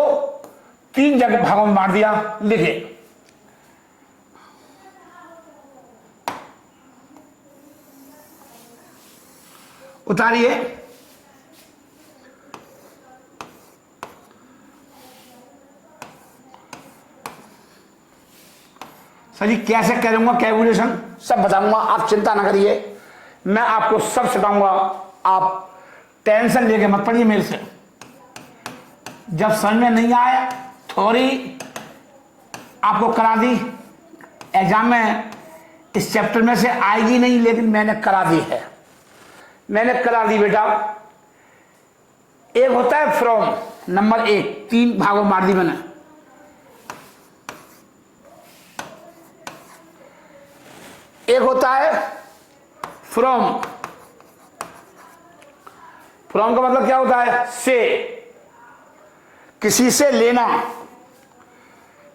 3 जगह भागों में बांट दिया। लिखिए, उतारिए, सर जी कैसे करूंगा कैलकुलेशन सब बताऊंगा, आप चिंता ना करिए, मैं आपको सब सिखाऊंगा, आप टेंशन लेके मत पड़िए मेरे से। जब समझ में नहीं आए थोड़ी आपको करा दी, एग्जाम में इस चैप्टर में से आएगी नहीं, लेकिन मैंने करा दी है, मैंने करा दी बेटा। एक होता है फ्रॉम, नंबर 1, 3 भागों मार दी मैंने। एक होता है फ्रॉम, फ्रॉम का मतलब क्या होता है? से, किसी से लेना,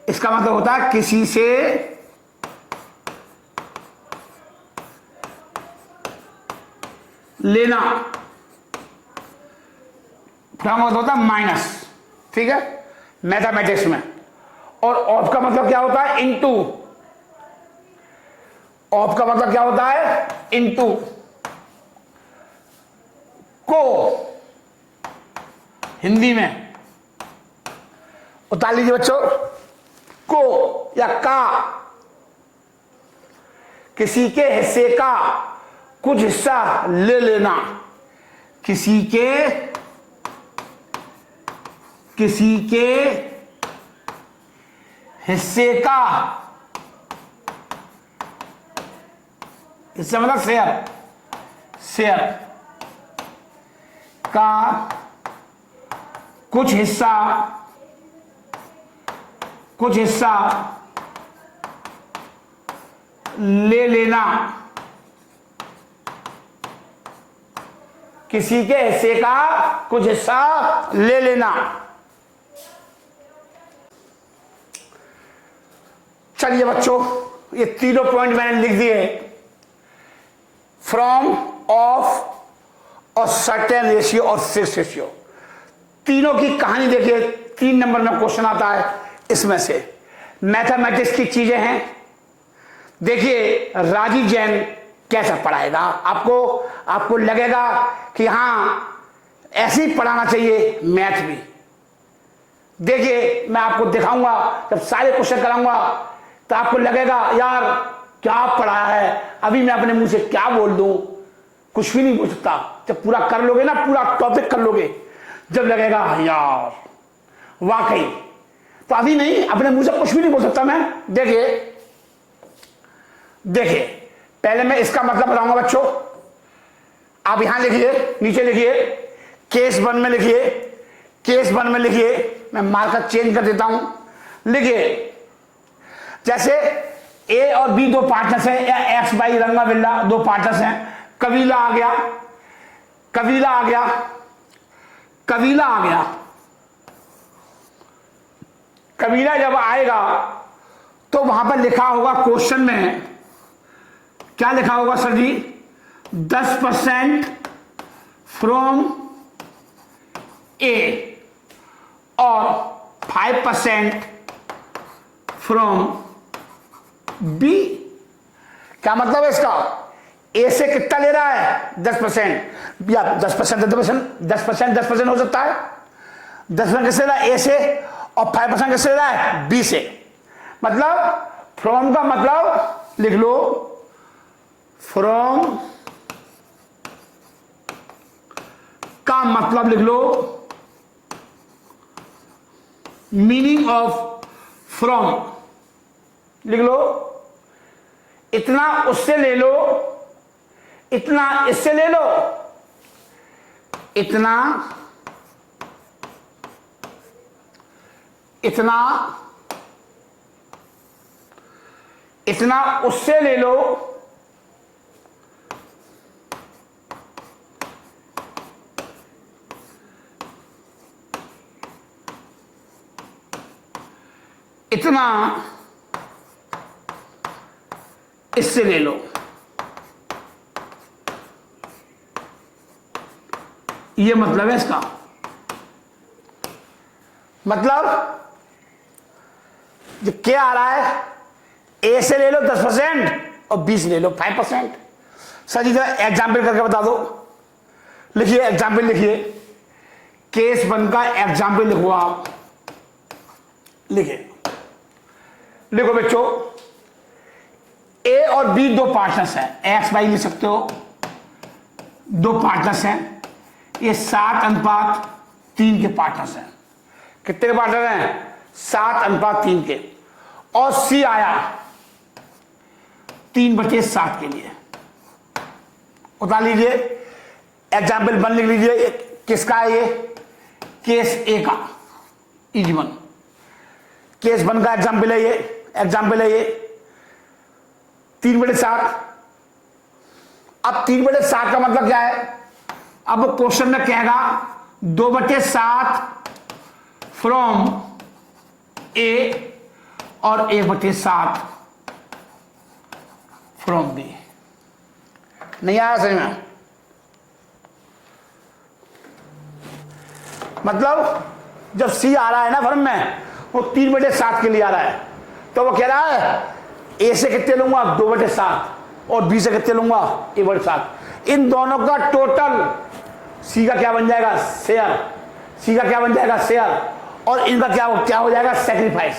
इसका मतलब होता है किसी से लेना। फ्रॉम का मतलब होता है माइनस, ठीक है, मैथमेटिक्स में। और ऑफ का मतलब क्या होता है? इनटू। ऑफ का मतलब क्या होता है? इनटू। को हिंदी में उतार लीजिए बच्चों, को या का, किसी के हिस्से का कुछ हिस्सा ले लेना, किसी के हिस्से का, इससे मतलब शेयर, शेयर का कुछ हिस्सा ले लेना, किसी के हिस्से का कुछ हिस्सा ले लेना। चलिए बच्चों, ये तीनों पॉइंट मैंने लिख दिए, फ्रॉम, ऑफ और सर्टेन रेशियो और फिक्स रेशियो। तीनों की कहानी देखिए, 3 नंबर में क्वेश्चन आता है इसमें से, मैथमेटिक्स की चीजें हैं। देखिए राजीव जैन कैसा पढ़ाएगा, आपको लगेगा कि हाँ ऐसे ही पढ़ाना चाहिए मैथ भी। देखिए मैं आपको दिखाऊंगा, जब सारे क्वेश्चन कराऊंगा तो आपको लगेगा यार क्या पढ़ाया है, अभी मैं अपने मुंह से क्या बोल दूं, कुछ भी नहीं बोल सकता। जब पूरा कर लोगे ना, पूरा टॉपिक कर लोगे, जब लगेगा यार वाकई, तो अभी नहीं, अपने मुंह से कुछ भी नहीं बोल सकता मैं। देखिए पहले मैं इसका मतलब बताऊंगा बच्चों, आप यहां लिखिए, नीचे लिखिए, केस 1 में लिखिए, केस 1 में लिखिए, मैं मार्कर चेंज कर देता हूं। लिखिए जैसे ए और बी 2 पार्टनर्स हैं, या एक्स बाई रंगा बिल्ला 2 पार्टनर्स हैं, कबीला आ गया, कबीला आ गया, कबीला आ गया। कबीला जब आएगा तो वहां पर लिखा होगा क्वेश्चन में, क्या लिखा होगा सर जी? 10% फ्रॉम ए और 5% फ्रॉम बी। क्या मतलब है इसका? ए से कितना ले रहा है? 10%, या 10% 10% हो सकता है। 10% किससे ले रहा है? ए से, और 5% किससे ले रहा है? बी से। मतलब फ्रॉम का मतलब लिख लो, फ्रॉम का मतलब लिख लो, मीनिंग ऑफ फ्रॉम लिख लो, इतना उससे ले लो, इतना इससे ले लो, इतना इतना इतना उससे ले लो, इतना इससे ले लो। ये मतलब है इसका। मतलब जो क्या आ रहा है, ए से ले लो 10% और बी से ले लो 5%। सर जी जरा एग्जाम्पल करके बता दो। लिखिए एग्जाम्पल, लिखिए केस 1 का एग्जाम्पल लिखो आप। लिखिए, लिखो बच्चों, और बी दो पार्टनर्स हैं, एक्स वाई लिख सकते हो, दो पार्टनर्स हैं, ये 7:3 के पार्टनर्स हैं। कितने के पार्टनर हैं? 7:3 के। और सी आया 3/7 के लिए। उतार लीजिए, एग्जाम्पल 1 लिख लीजिए। किसका है ये? केस ए का, इजी वन। केस 1 का एग्जाम्पल है ये, एग्जाम्पल है ये 3/7। अब 3/7 का मतलब क्या है? अब क्वेश्चन में कहेगा 2/7 फ्रॉम ए और 1/7 फ्रॉम बी। नहीं आया समझ में? मतलब जब सी आ रहा है ना फॉर्म में, वो 3/7 के लिए आ रहा है, तो वो कह रहा है ए से कितने लूंगा? 2/7 और बी से कितने लूंगा? 1/7। इन दोनों का टोटल सी का क्या बन जाएगा? शेयर। सी का क्या बन जाएगा? शेयर। और इनका क्या हो जाएगा? सैक्रिफाइस।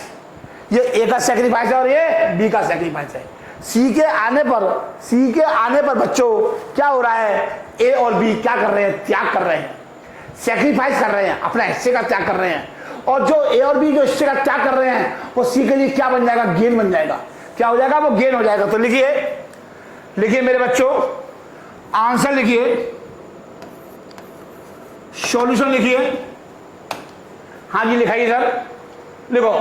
ये ए का सैक्रिफाइस है और ये बी का सैक्रिफाइस है। सी के आने पर बच्चों क्या हो रहा है? ए और बी क्या कर रहे हैं? त्याग कर रहे हैं, सैक्रिफाइस कर रहे हैं, अपना हिस्से का त्याग कर रहे हैं। और जो ए और बी जो हिस्से का त्याग कर रहे हैं, वो सी के लिए क्या बन जाएगा? गेन बन जाएगा। क्या हो जाएगा? वो गेन हो जाएगा। तो लिखिए मेरे बच्चों, आंसर लिखिए, सॉल्यूशन लिखिए। हाँ जी लिखाइए सर। लिखो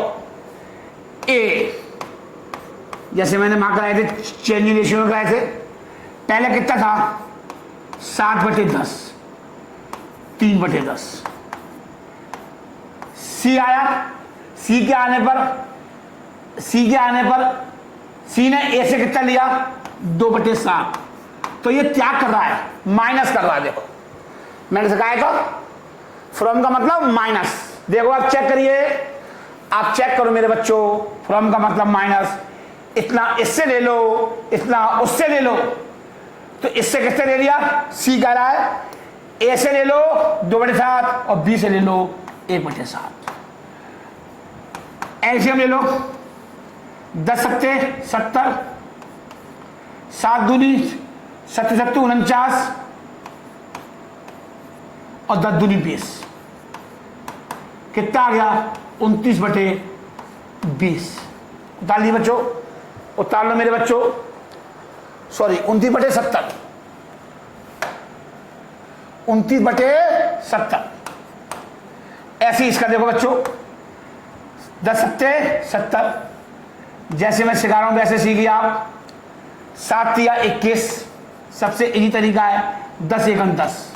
ए, जैसे मैंने वहां कराए थे, चेंजिंग रेशियो में कराए थे। पहले कितना था? 7/10, 3/10। सी आया, सी के आने पर सी ने ए से कितना लिया? 2/7। तो ये त्याग कर रहा है, माइनस कर रहा है। देखो मैंने सिखाया था, फ्रॉम का मतलब माइनस। देखो आप चेक करिए, आप चेक करो मेरे बच्चों, फ्रॉम का मतलब माइनस। इतना इससे ले लो, इतना उससे ले लो। तो इससे किससे ले लिया? सी कह रहा है ए से ले लो 2/7 और बी से ले लो 1/7। एलसीएम ले लो, 10 सत्ते 70, 7 दूनी 7 49 और 10 दूनी 20। कितना आ गया? 29/20। उतार ली बच्चों, उतार लो मेरे बच्चों। सॉरी 29/70, 29/70। ऐसे इसका देखो बच्चों, 10 सत्ते 70। जैसे मैं सिखा रहा हूं वैसे सीखिए आप। 7 या 21, सबसे इजी तरीका है। 10 एकम 10,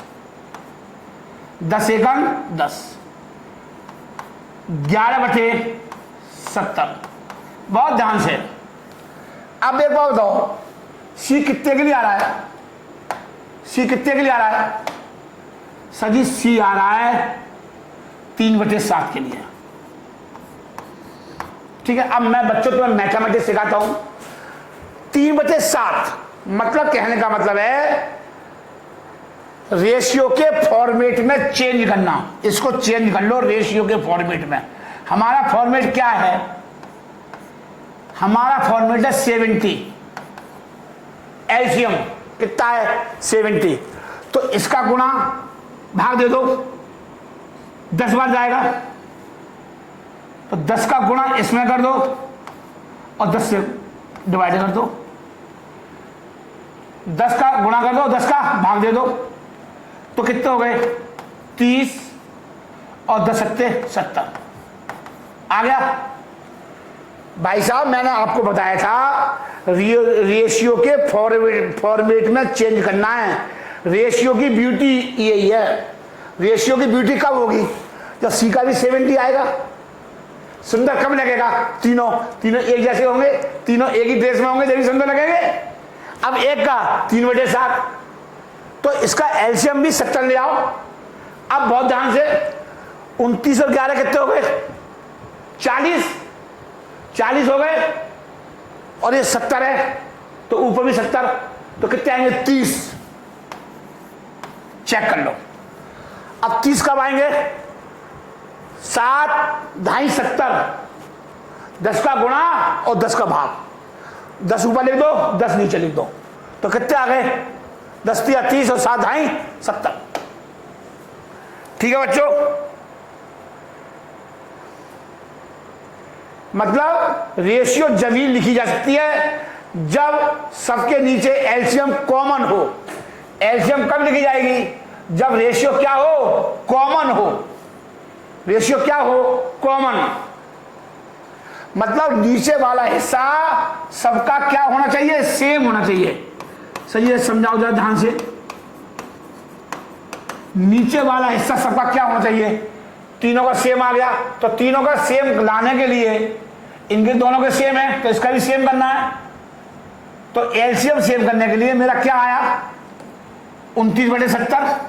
10 एकम 10, 11/70। बहुत ध्यान से। अब एक बात बताओ, सी कितने के लिए आ रहा है? सी कितने के लिए आ रहा है? सर जी सी आ रहा है 3/7 के लिए। ठीक है, अब मैं बच्चों को मैथमेटिक्स सिखाता हूं। 3/7 मतलब, कहने का मतलब है रेशियो के फॉर्मेट में चेंज करना। इसको चेंज कर लो रेशियो के फॉर्मेट में। हमारा फॉर्मेट क्या है? हमारा फॉर्मेट है 70। एलसीएम कितना है? 70। तो इसका गुणा भाग दे दो, 10 बार जाएगा। तो 10 का गुणा इसमें कर दो और 10 से डिवाइड कर दो। 10 का गुणा कर दो, 10 का भाग दे दो। तो कितने हो गए? 30 और 10 सत्ते 70। आ गया भाई साहब? मैंने आपको बताया था रेशियो के फॉर्मेट में चेंज करना है। रेशियो की ब्यूटी यही है। रेशियो की ब्यूटी कब होगी? जब सी का भी 70 आएगा। सुंदर कब लगेगा? तीनों एक जैसे होंगे, तीनों एक ही ड्रेस में होंगे, जब भी सुंदर लगेंगे। अब एक का 3/7, तो इसका एलसीएम भी 70 ले आओ। अब बहुत ध्यान से, 29 और 11 कितने हो गए? 40 हो गए। और ये 70 है, तो ऊपर भी 70, तो कितने आएंगे? 30। चेक कर लो। अब 30 कब आएंगे? 7 2.5 70, 10 का गुणा और 10 का भाग। 10 ऊपर लिख दो, 10 नीचे लिख दो, तो कितने आ गए? 10 तिया 30 और 7 ढाई 70। ठीक है बच्चों, मतलब रेशियो जमीन लिखी जा सकती है जब सबके नीचे एलसीएम कॉमन हो। एलसीएम कब लिखी जाएगी? जब रेशियो क्या हो? कॉमन हो। रेशियो क्या हो? कॉमन। मतलब नीचे वाला हिस्सा सबका क्या होना चाहिए? सेम होना चाहिए। सही है, समझाओ जरा ध्यान से। नीचे वाला हिस्सा सबका क्या होना चाहिए? तीनों का सेम आ गया, तो तीनों का सेम लाने के लिए इनके दोनों के सेम है तो इसका भी सेम करना है। तो एलसीएम सेम करने के लिए मेरा क्या आया? 29/70।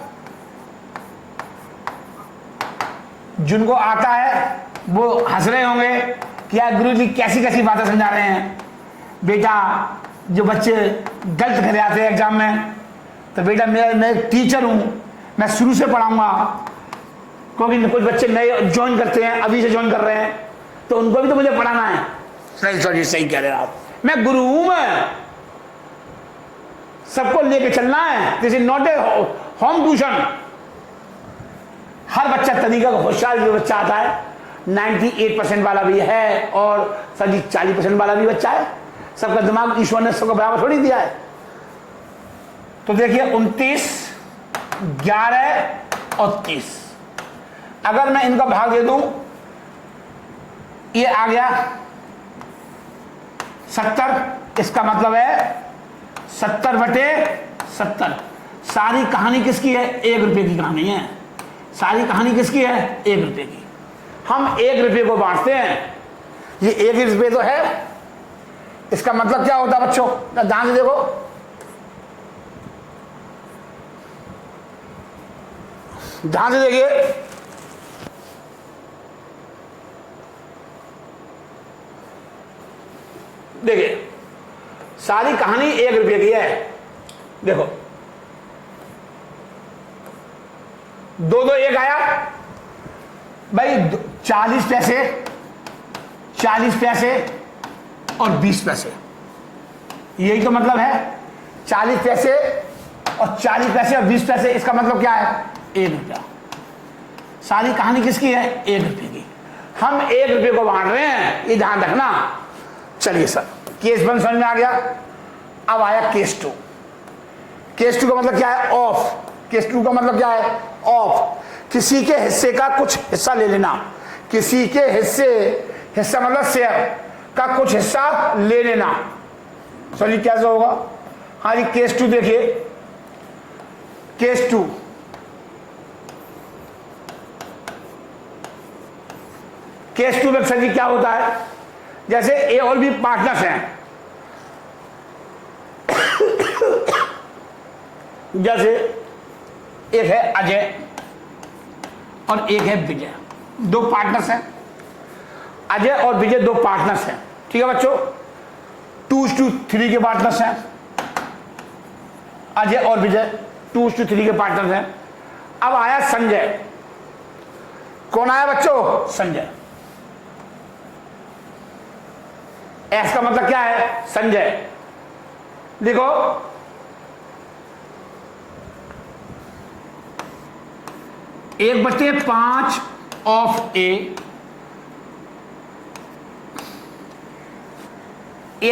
जिनको आता है वो हंस रहे होंगे कि यार गुरु जी कैसी कैसी बातें समझा रहे हैं। बेटा जो बच्चे गलत करे आते हैं एग्जाम में, तो बेटा मैं टीचर हूं, मैं शुरू से पढ़ाऊंगा, क्योंकि कुछ बच्चे नए ज्वाइन करते हैं, अभी से ज्वाइन कर रहे हैं, तो उनको भी तो मुझे पढ़ाना है। सही कह रहे हैं आप। मैं गुरु हूं, मैं सबको लेके चलना है। This is not a home tuition. हर बच्चा तरीका का होशियार भी बच्चा आता है, 98% वाला भी है और सर जी 40% वाला भी बच्चा है। सबका दिमाग ईश्वर ने सबको बराबर थोड़ी दिया है। तो देखिए 29, 11 और 30, अगर मैं इनका भाग दे दूं, ये आ गया 70। इसका मतलब है 70/70। सारी कहानी किसकी है? 1 रुपए की कहानी है। सारी कहानी किसकी है? 1 रुपए की। हम 1 रुपए को बांटते हैं, ये 1 रुपए तो है। इसका मतलब क्या होता है बच्चों? ध्यान से देखो, ध्यान से देखिए। देखिए सारी कहानी 1 रुपए की है। देखो 2 2 1 आया भाई, 40 पैसे, 40 पैसे और 20 पैसे, यही तो मतलब है। 40 पैसे और 40 पैसे और 20 पैसे, इसका मतलब क्या है? 1 रुपया। सारी कहानी किसकी है? 1 रुपए की। हम 1 रुपए को बांट रहे हैं, ये ध्यान रखना। चलिए सर, केस 1 समझ में आ गया। अब आया केस 2। केस 2 का मतलब क्या है? ऑफ। केस 2 का मतलब क्या है? ऑफ। किसी के हिस्से का कुछ हिस्सा ले लेना। किसी के हिस्सा मतलब शेयर का कुछ हिस्सा ले लेना। चलिए कैसे होगा? हाँ जी, केस 2 देखिए। केस 2, केस 2 में सर जी क्या होता है? जैसे ए और बी पार्टनर्स हैं, जैसे एक है अजय और एक है विजय, 2 पार्टनर्स हैं। अजय और विजय 2 पार्टनर्स हैं। ठीक है बच्चों, 2:3 के पार्टनर्स हैं। अजय और विजय 2:3 के पार्टनर्स हैं। अब आया संजय। कौन आया बच्चों? संजय। एस का मतलब क्या है? संजय। देखो 1/5 ऑफ ए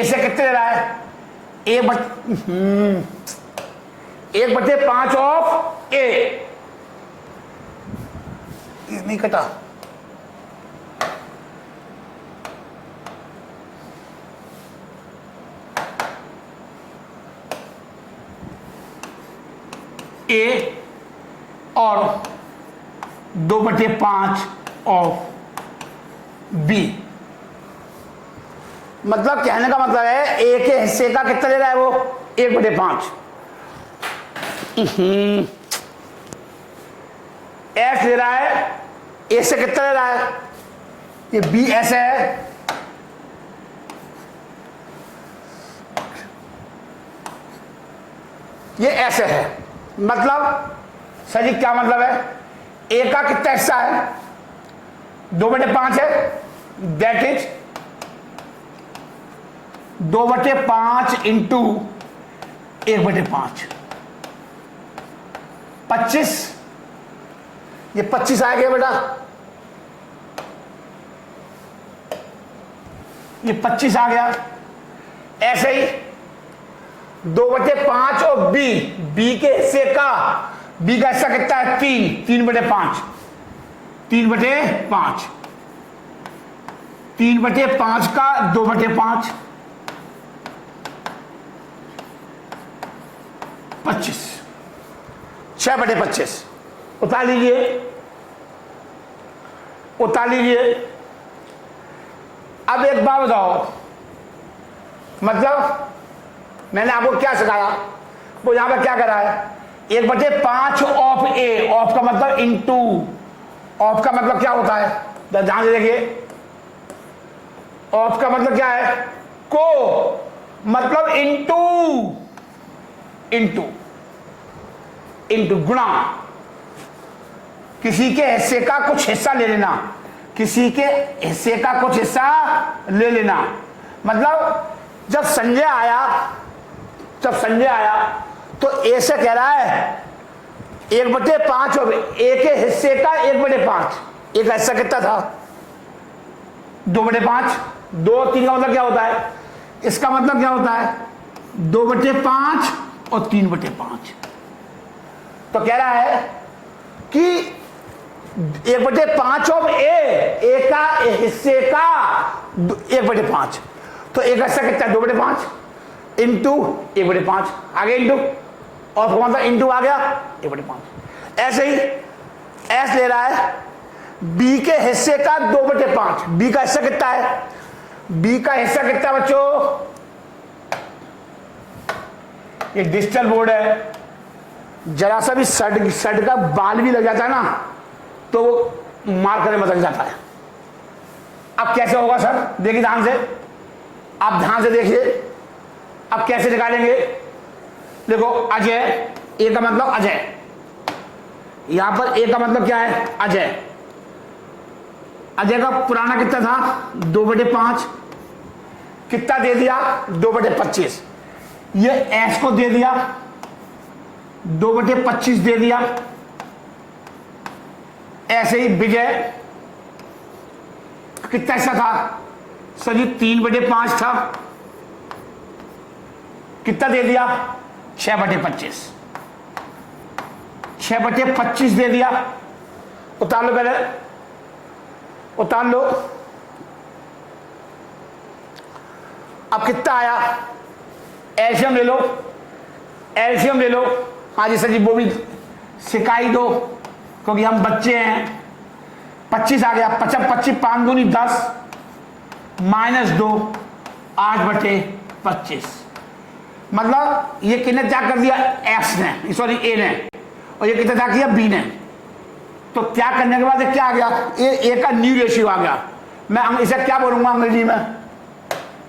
से कितने दे रहा है? 1/5 ऑफ ए। नहीं कटा। ए और 2/5 ऑफ बी। मतलब कहने का मतलब है ए के हिस्से का कितना ले रहा है वो? 1/5। एस ले रहा है, ए से कितना ले रहा है? ये बी एस है, ये ऐसे है। मतलब सर जी क्या मतलब है? ए का कितना हिस्सा है? 2/5 है, दैट इज 2/5 इंटू 1/5, 25। ये 25 आ गया बेटा, ये 25 आ गया। ऐसे ही 2/5 और बी के हिस्से का, बी का हिस्सा कितना है 3/5, 3/5, 3/5 का 2/5, 25, 6/25 उतार लीजिए, उतार लीजिए। अब एक बात बताओ, मतलब मैंने आपको क्या सिखाया, वो यहां पर क्या करा है, 1/5 ऑफ ए, ऑफ का मतलब इनटू, ऑफ का मतलब क्या होता है, ध्यान से देखिए, ऑफ का मतलब क्या है, को, मतलब इनटू, इनटू, इनटू गुणा, किसी के हिस्से का कुछ हिस्सा ले लेना, किसी के हिस्से का कुछ हिस्सा ले लेना। मतलब जब संजय आया तो ए से कह रहा है 1/5 और ए के हिस्से का 1/5, ए का हिस्सा कितना था 2/5, 2-3 का मतलब क्या होता है, इसका मतलब क्या होता है 2/5 और 3/5। तो कह रहा है कि 1/5 ऑफ ए का हिस्से का 1/5, तो एक हिस्सा कितना 2/5 इंटू 1/5, आगे इंटू, और कौन सा इंटू आ गया 1/5। ऐसे ही एस ले रहा है बी के हिस्से का 2/5, बी का हिस्सा कितना है, बी का हिस्सा कितना बच्चों, ये डिजिटल बोर्ड है, जरा सा भी शर्ट का बाल भी लग जाता है ना तो वो मार करने में लग जाता है। अब कैसे होगा सर, देखिए ध्यान से, आप ध्यान से देखिए, अब कैसे निकालेंगे। देखो अजय, ए का मतलब अजय, यहां पर ए का मतलब क्या है अजय, अजय का पुराना कितना था 2/5, कितना दे दिया 2/25, ये एस को दे दिया 2/25 दे दिया। ऐसे ही विजय कितना हिस्सा था सर जी 3/5 था, कितना दे दिया 6/25, 6/25 दे दिया। उतार लो पहले, उतार लो। अब कितना आया, एल्शियम ले लो, एल्शियम ले लो। हाँ जी सर जी, वो भी सिखाई दो क्योंकि हम बच्चे हैं। 25 आ गया, 25, 5 दूनी 10, -2, 8/25। मतलब ये किसने त्याग कर दिया एक्स ने, सॉरी ए ने, और ये कितना त्याग किया बी ने। तो त्याग करने के बाद क्या आ गया, ए का न्यू रेशियो आ गया। मैं इसे क्या बोलूंगा अंग्रेजी में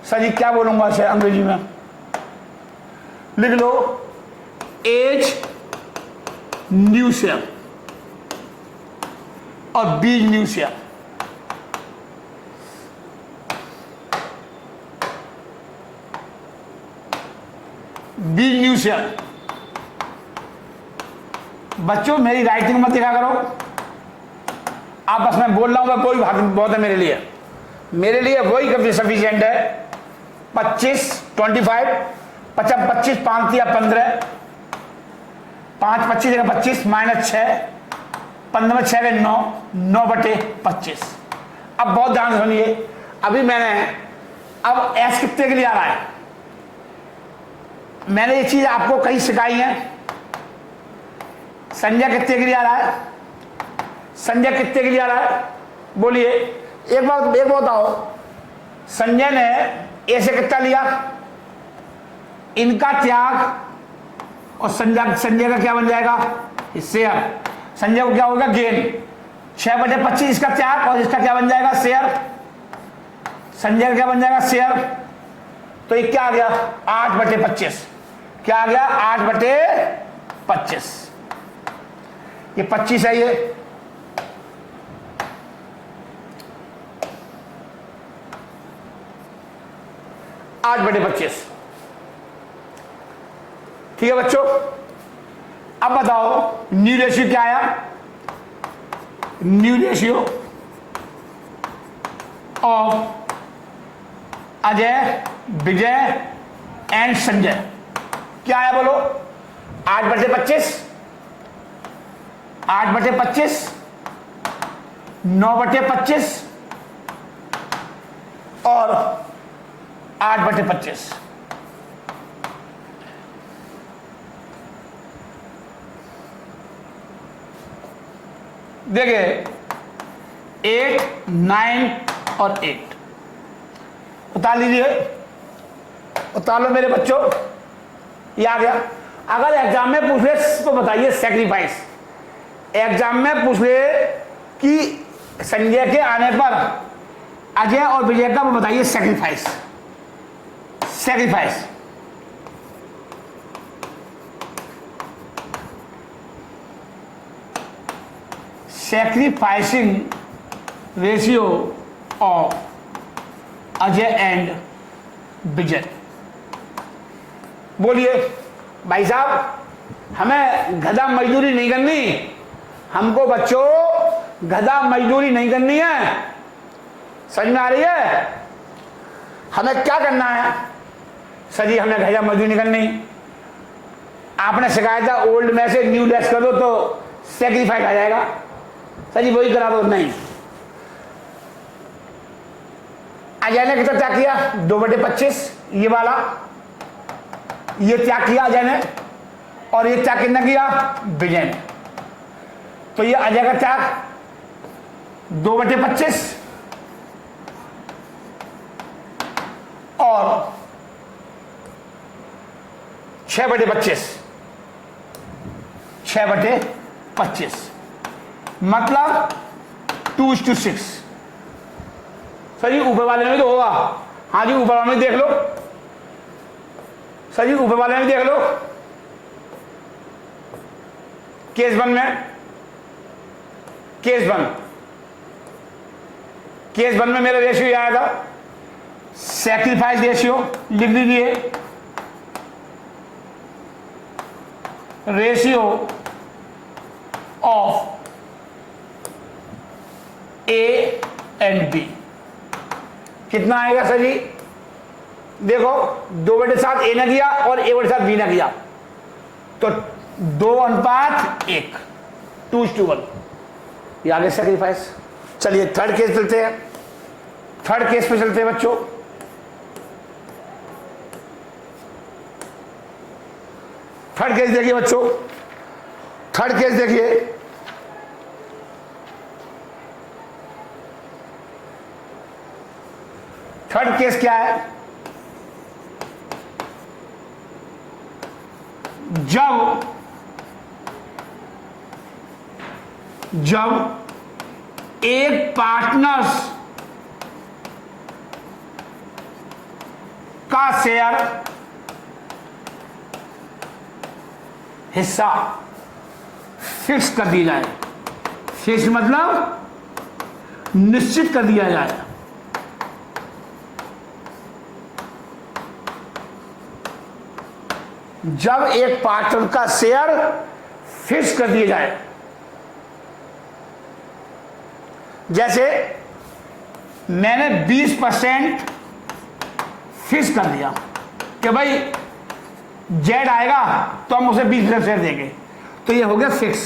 सर जी, क्या बोलूंगा इसे अंग्रेजी में, लिख लो एज न्यू शेयर और B new share. B new share. बच्चों मेरी राइटिंग मत देखा करो, आप बस मैं बोल रहा हूं कोई बहुत है मेरे लिए, मेरे लिए वही काफी सफिशिएंट है। 25, 25, 25, 5 या 15, 5 25 जगह 25 -6, 15 6 के 9, 9/25। अब बहुत ध्यान से सुनिए, अभी मैंने अब एस कितने के लिए आ रहा है, मैंने ये चीज आपको कहीं सिखाई है। संजय कितने के लिए आ रहा है, संजय कितने के लिए आ रहा है बोलिए, एक बात बताओ, संजय ने ए से कितना लिया, इनका त्याग और संजय का क्या बन जाएगा शेयर, संजय को क्या होगा गेन, 6/25 इसका त्याग और इसका क्या बन जाएगा शेयर, संजय का क्या बन जाएगा शेयर। तो ये क्या आ गया 8/25, क्या आ गया 8/25, ये 25 है ये। 8/25। ठीक है बच्चों, अब बताओ न्यू रेशियो क्या आया? New ratio of Ajay, Vijay and Sanjay क्या आया बोलो? 8/25, 8/25, 9/25 और 8/25। देखिए 8, 9 और 8 उतार लीजिए, उतार लो मेरे बच्चों, ये आ गया। अगर एग्जाम में पूछ ले तो बताइए सैक्रिफाइस। एग्जाम में पूछ ले कि संजय के आने पर अजय और विजय का, वो बताइए sacrifice. Sacrifice sacrificing ratio of Ajay and Vijay. बोलिए भाई साहब, हमें गधा मजदूरी नहीं करनी, हमको बच्चों गधा मजदूरी नहीं करनी है। समझ में आ रही है? हमें क्या करना है? सर जी हमें गधा मजदूरी नहीं करनी। आपने सिखाया था ओल्ड में से न्यू लेस कर दो तो सैक्रिफाइस आ जाएगा। सर जी वही करा दो। नहीं, अजय ने कितना त्याग किया? 2/25 ये वाला, ये त्याग किया अजय ने, और ये त्याग कितना किया? विजय ने। तो ये अजय का त्याग 2/25 और 6/25, 6/25 मतलब 2:6। सर जी ऊपर वाले में तो होगा। हाँ जी ऊपर वाले में देख लो। सर जी ऊपर वाले में देख लो, केस 1 में, केस 1 में मेरा रेशियो आया था सैक्रिफाइस रेशियो। लिख दीजिए ratio of A and B कितना आएगा सर जी? देखो 2/7 ए ने किया और 1/7 बी ने किया, तो 2:1, 2:1 ये आगे सैक्रिफाइस। चलिए थर्ड केस चलते हैं। थर्ड केस पे चलते हैं बच्चों। थर्ड केस देखिए बच्चों, थर्ड केस देखिए। थर्ड केस क्या है? जब एक पार्टनर्स का शेयर हिस्सा फिक्स कर दिया जाए। फिक्स मतलब निश्चित कर दिया जाए। जब एक पार्टनर का शेयर फिक्स कर दिया जाए, जैसे मैंने 20% फिक्स कर दिया कि भाई जेड आएगा तो हम उसे 20% शेयर देंगे, तो ये हो गया फिक्स।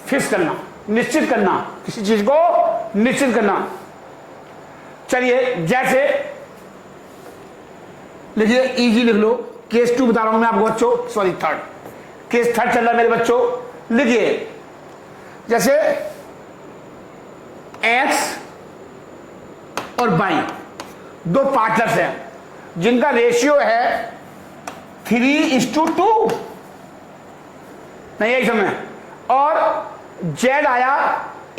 फिक्स करना, निश्चित करना, किसी चीज को निश्चित करना। चलिए जैसे लिखिए, इजी लिख लो। केस 2 बता रहा हूं मैं आपको बच्चों, सॉरी थर्ड, केस थर्ड चल रहा है मेरे बच्चों। लिखिए जैसे एक्स और वाई दो पार्टनर्स हैं जिनका रेशियो है 3:2, नहीं यही समय, और जेड आया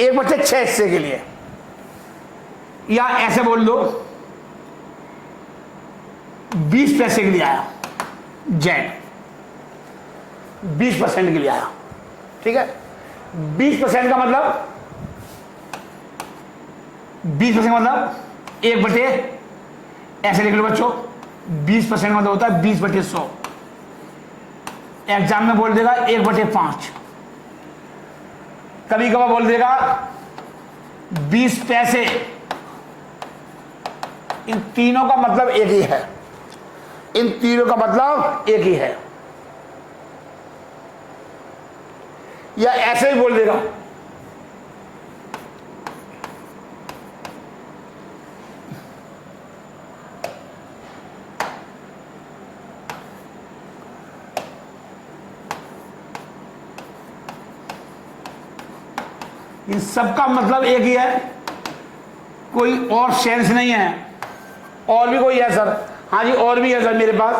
1/6 हिस्से के लिए, या ऐसे बोल दो 20 पैसे के लिए आया। जेड 20% के लिए आया। ठीक है, 20% का मतलब 20% का मतलब 1/6 ऐसे लिख लो बच्चों, 20% मतलब होता है 20/100। एग्जाम में बोल देगा 1/5, कभी कभार बोल देगा 20 पैसे। इन तीनों का मतलब एक ही है, इन तीनों का मतलब एक ही है। या ऐसे ही बोल देगा इन सबका मतलब एक ही है, कोई और सेंस नहीं है। और भी कोई है सर? हाँ जी और भी है सर मेरे पास।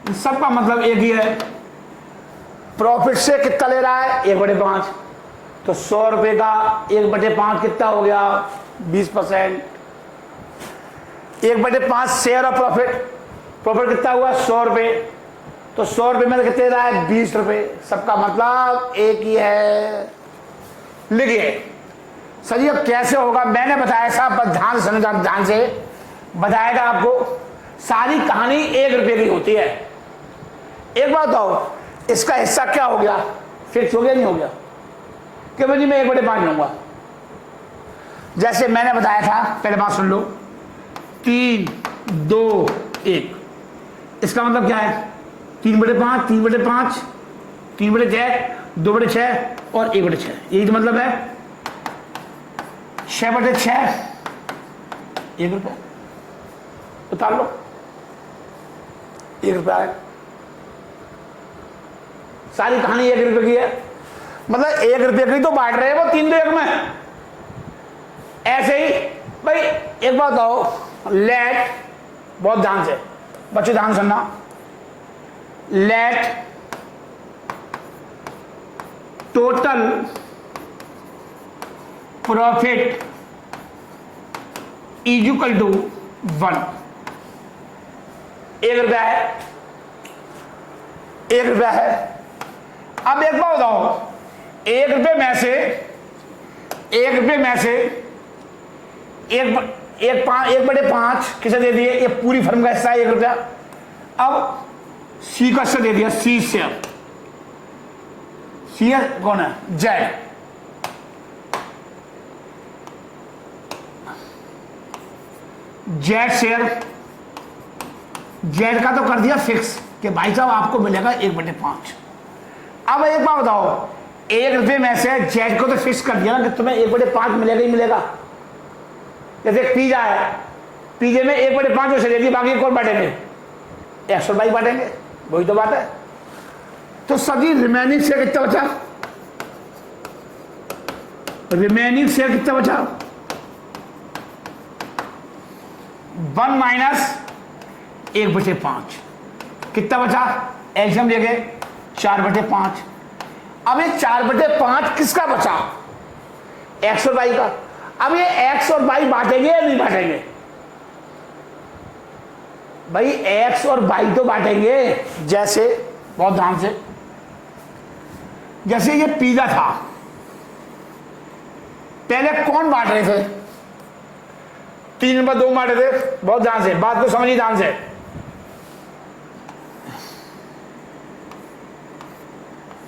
इन सबका मतलब एक ही है। प्रॉफिट से कितना ले रहा है? 1/5। तो 100 रुपए का 1/5 कितना हो गया? 20%। 1/5 शेयर ऑफ प्रॉफिट, प्रॉफिट कितना हुआ? 100 रुपए। तो 100 रुपए में कितने रहा है? 20 रुपए। सबका मतलब एक ही है। लिखिए सर ये कैसे होगा, मैंने बताया साहब, बस ध्यान से समझा, ध्यान से बताएगा आपको। सारी कहानी 1 रुपए की होती है। एक बात बताओ, इसका हिस्सा क्या हो गया? फिक्स हो गया नहीं हो गया? कि भाई मैं 1/5 लूंगा। जैसे मैंने बताया था, पहले बात सुन लो, 3, 2, 1। इसका मतलब क्या है? 3/5, 3/5, 3/6, 2/6 और 1/6। यही तो मतलब है। 6/6 1 रुपया उतार लो, 1 रुपया है। सारी कहानी 1 रुपये की है। मतलब 1 रुपये की तो बांट रहे हैं वो 3 2 1 में। ऐसे ही भाई एक बात बताओ, लेट, बहुत ध्यान से बच्चों ध्यान सुनना, let total profit is equal to 1। 1 रुपया है, 1 रुपया है। अब एक बात बताओ, 1 रुपये में से 1/5 किसे दे दिए? ये पूरी फर्म का हिस्सा है 1 रुपया। अब सी का हिस्सा दे दिया, सी शेयर। सी कौन है? जेड। जेड शेयर, जेड का तो कर दिया फिक्स कि भाई साहब आपको मिलेगा 1/5। अब एक बात बताओ, 1 रुपये में से जेड को तो फिक्स कर दिया ना कि तुम्हें 1/5 मिलेगा ही मिलेगा। जैसे पिज्जा है, पिज्जे में 1/5 वैसे दे दी, बाकी कौन बांटेंगे? 100 बांटेंगे, वही तो बात है। तो सभी रिमेनिंग शेयर कितना बचा? रिमेनिंग शेयर कितना बचा? 1 माइनस 1/5 कितना बचा? एल्सियम लेके 4/5। अब ये 4/5 किसका बचा? x और y का। अब ये x और y बांटेंगे या नहीं बांटेंगे? भाई x और y तो बांटेंगे। जैसे बहुत ध्यान से, जैसे ये पिज्जा था, पहले कौन बांट रहे थे? 3/2 बांटे थे। बहुत ध्यान से बात को समझिए, ध्यान से।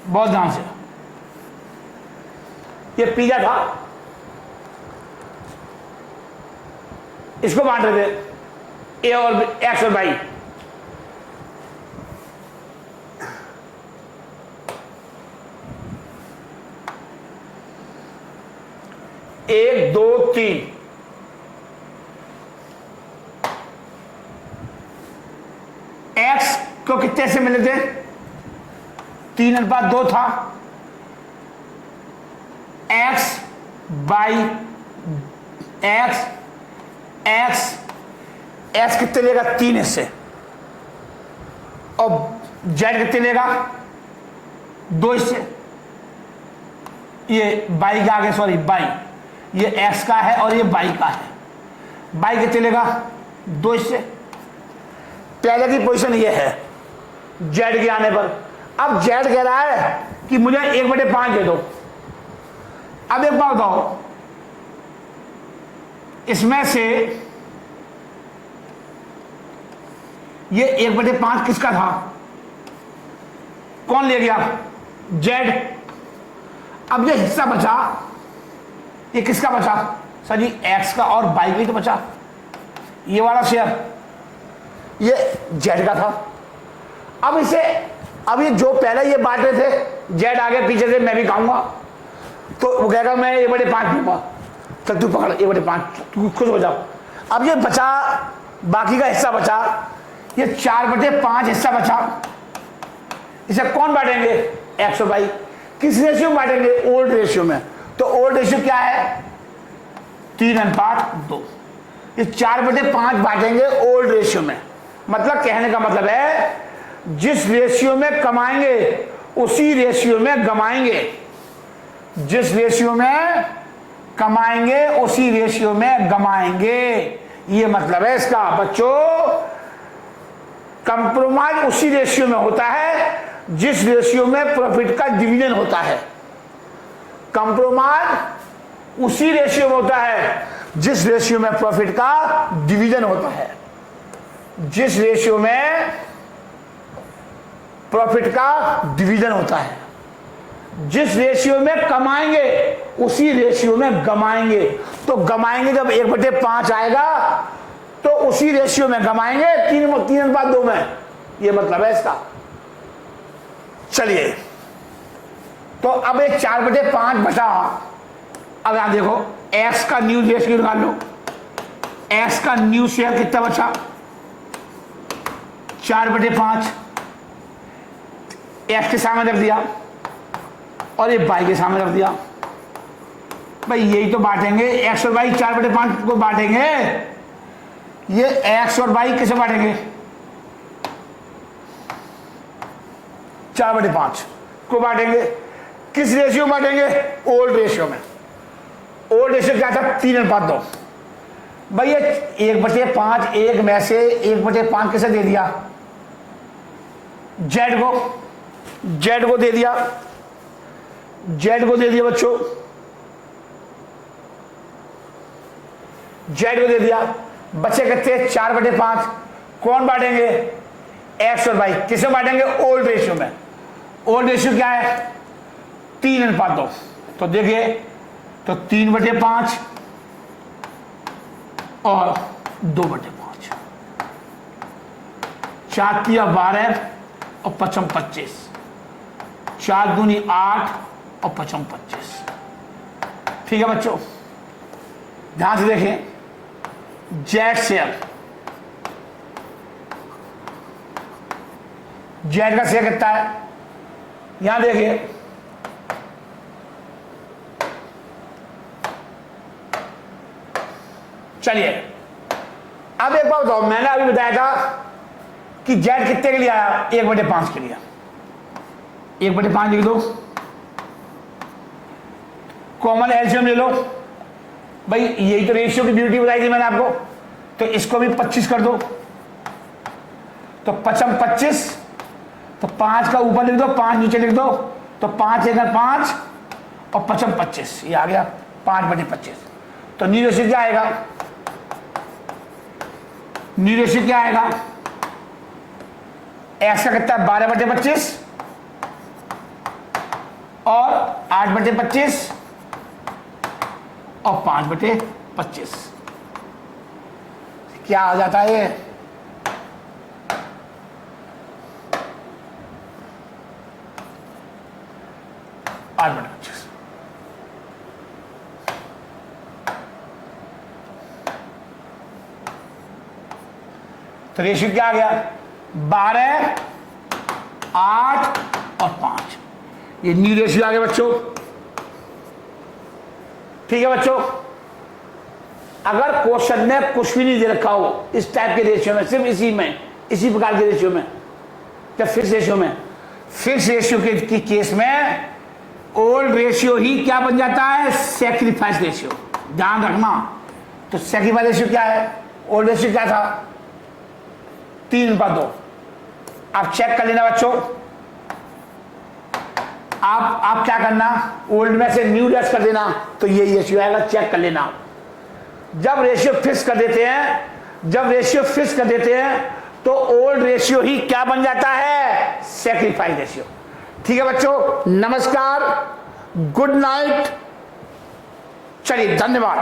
बहुत ध्यान से, ये पिज्जा था, इसको बांट रहे थे ए और एक्स और वाई। एक, दो, तीन, एक्स को कितने से मिले थे? 3/2 था। एक्स बाई एक्स, एक्स कितने लेगा? 3 हिस्से। और जेड कितने लेगा? 2 हिस्से। ये बाई के आगे, सॉरी बाई, ये एक्स का है और ये बाई का है। बाई कितने लेगा? 2 हिस्से। पहले की पोजीशन ये है जेड के आने पर। अब जेड कह रहा है कि मुझे 1/5 दे दो। अब एक बात बताओ, इसमें से ये 1/5 किसका था? कौन ले गया? जेड। अब ये हिस्सा बचा, ये किसका बचा? सर जी एक्स का और वाई का तो बचा। ये वाला शेयर ये जेड का था। अब इसे, अब ये जो पहले ये बांटे थे, जेड आगे पीछे से मैं भी खाऊंगा, तो वो कहेगा मैं 1/5 दूंगा। चल तू पकड़ 1/5, तू खुश हो जा। अब ये बचा, बाकी का हिस्सा बचा, ये 4/5 हिस्सा बचा। इसे कौन बांटेंगे? एक्स और वाई। किस रेशियो में बांटेंगे? ओल्ड रेशियो में। तो ओल्ड रेशियो क्या है? 3:2। ये 4/5 बांटेंगे ओल्ड रेशियो में। मतलब कहने का मतलब है जिस रेशियो में कमाएंगे उसी रेशियो में गमाएंगे। जिस रेशियो में कमाएंगे उसी रेशियो में गमाएंगे, ये मतलब है इसका। बच्चों कंप्रोमाइज उसी रेशियो में होता है जिस रेशियो में प्रॉफिट का डिवीजन होता है। कंप्रोमाइज उसी रेशियो में होता है जिस रेशियो में प्रॉफिट का डिवीजन होता है। जिस रेशियो में प्रॉफिट का डिवीजन होता है, जिस रेशियो में कमाएंगे उसी रेशियो में गमाएंगे। तो गमाएंगे जब 1/5 आएगा तो उसी रेशियो में गमाएंगे 3:2 में, ये मतलब है इसका। चलिए तो अब एक 4/5 बचा। अब यहां देखो एक्स का न्यू रेशियो निकाल लो। एक्स का न्यू शेयर कितना बचा? 4/5। एक्स के सामने रख दिया और ये वाई के सामने रख दिया। भाई यही तो बांटेंगे, एक्स और वाई 4/5 को बांटेंगे। ये एक्स और वाई कैसे बांटेंगे? 4/5 को बांटेंगे। किस रेशियो में बांटेंगे? ओल्ड रेशियो में। ओल्ड रेशियो क्या था? 3:2। भाई ये 1/5 एक में से 1/5 कैसे दे दिया? जेड को दे दिया। जेड को दे दिया बच्चों, जेड को दे दिया। बच्चे कहते हैं 4/5 कौन बांटेंगे? एक्स और वाई। किसे बांटेंगे? ओल्ड रेशियो में। ओल्ड रेशियो क्या है? 3:2। तो देखिए, तो 3/5 और 2/5, 4 × 12 और 5 × 25, 4 दूनी 8 और 5 × 25। ठीक है बच्चों, ध्यान से देखें। जेड शेयर, जेड का शेयर कितना है? यहां देखिए, चलिए अब एक बात बताओ, मैंने अभी बताया था कि जेड कितने के लिए आया? 1/5 के लिए। 1/5 लिख दो, कॉमन एलसीएम ले लो। भाई यही तो रेशियो की ब्यूटी बताई थी मैंने आपको। तो इसको भी 25 कर दो, तो 5 × 25, तो 5 का ऊपर लिख दो, 5 नीचे लिख दो, तो 5 × 5 और 5 × 25, ये आ गया 5/25। तो न्यू रेशियो क्या आएगा? न्यू रेशियो क्या आएगा? एक्स का कितना है? 12/25 और 8/25 और 5/25। क्या आ जाता है ये? आठ 8/25। तो रेशियो क्या आ गया? 12, 8 और 5। ये न्यू रेशियो आ गया बच्चों। ठीक है बच्चों, अगर क्वेश्चन में कुछ भी नहीं दे रखा हो इस टाइप के रेशियो में, सिर्फ इसी प्रकार के रेशियो में, या फिक्स रेशियो में, फिक्स रेशियो के केस में ओल्ड रेशियो ही क्या बन जाता है? Sacrifice ratio. ध्यान रखना। तो सैक्रिफाइस रेशियो क्या है? ओल्ड रेशियो क्या था? 3:2। आप चेक कर लेना बच्चों, आप क्या करना, ओल्ड में से न्यू लेस कर देना, तो ये रेशियो आएगा, चेक कर लेना। जब रेशियो फिक्स कर देते हैं, तो ओल्ड रेशियो ही क्या बन जाता है, सैक्रिफाइस रेशियो। ठीक है बच्चों, नमस्कार, गुड नाइट, चलिए धन्यवाद।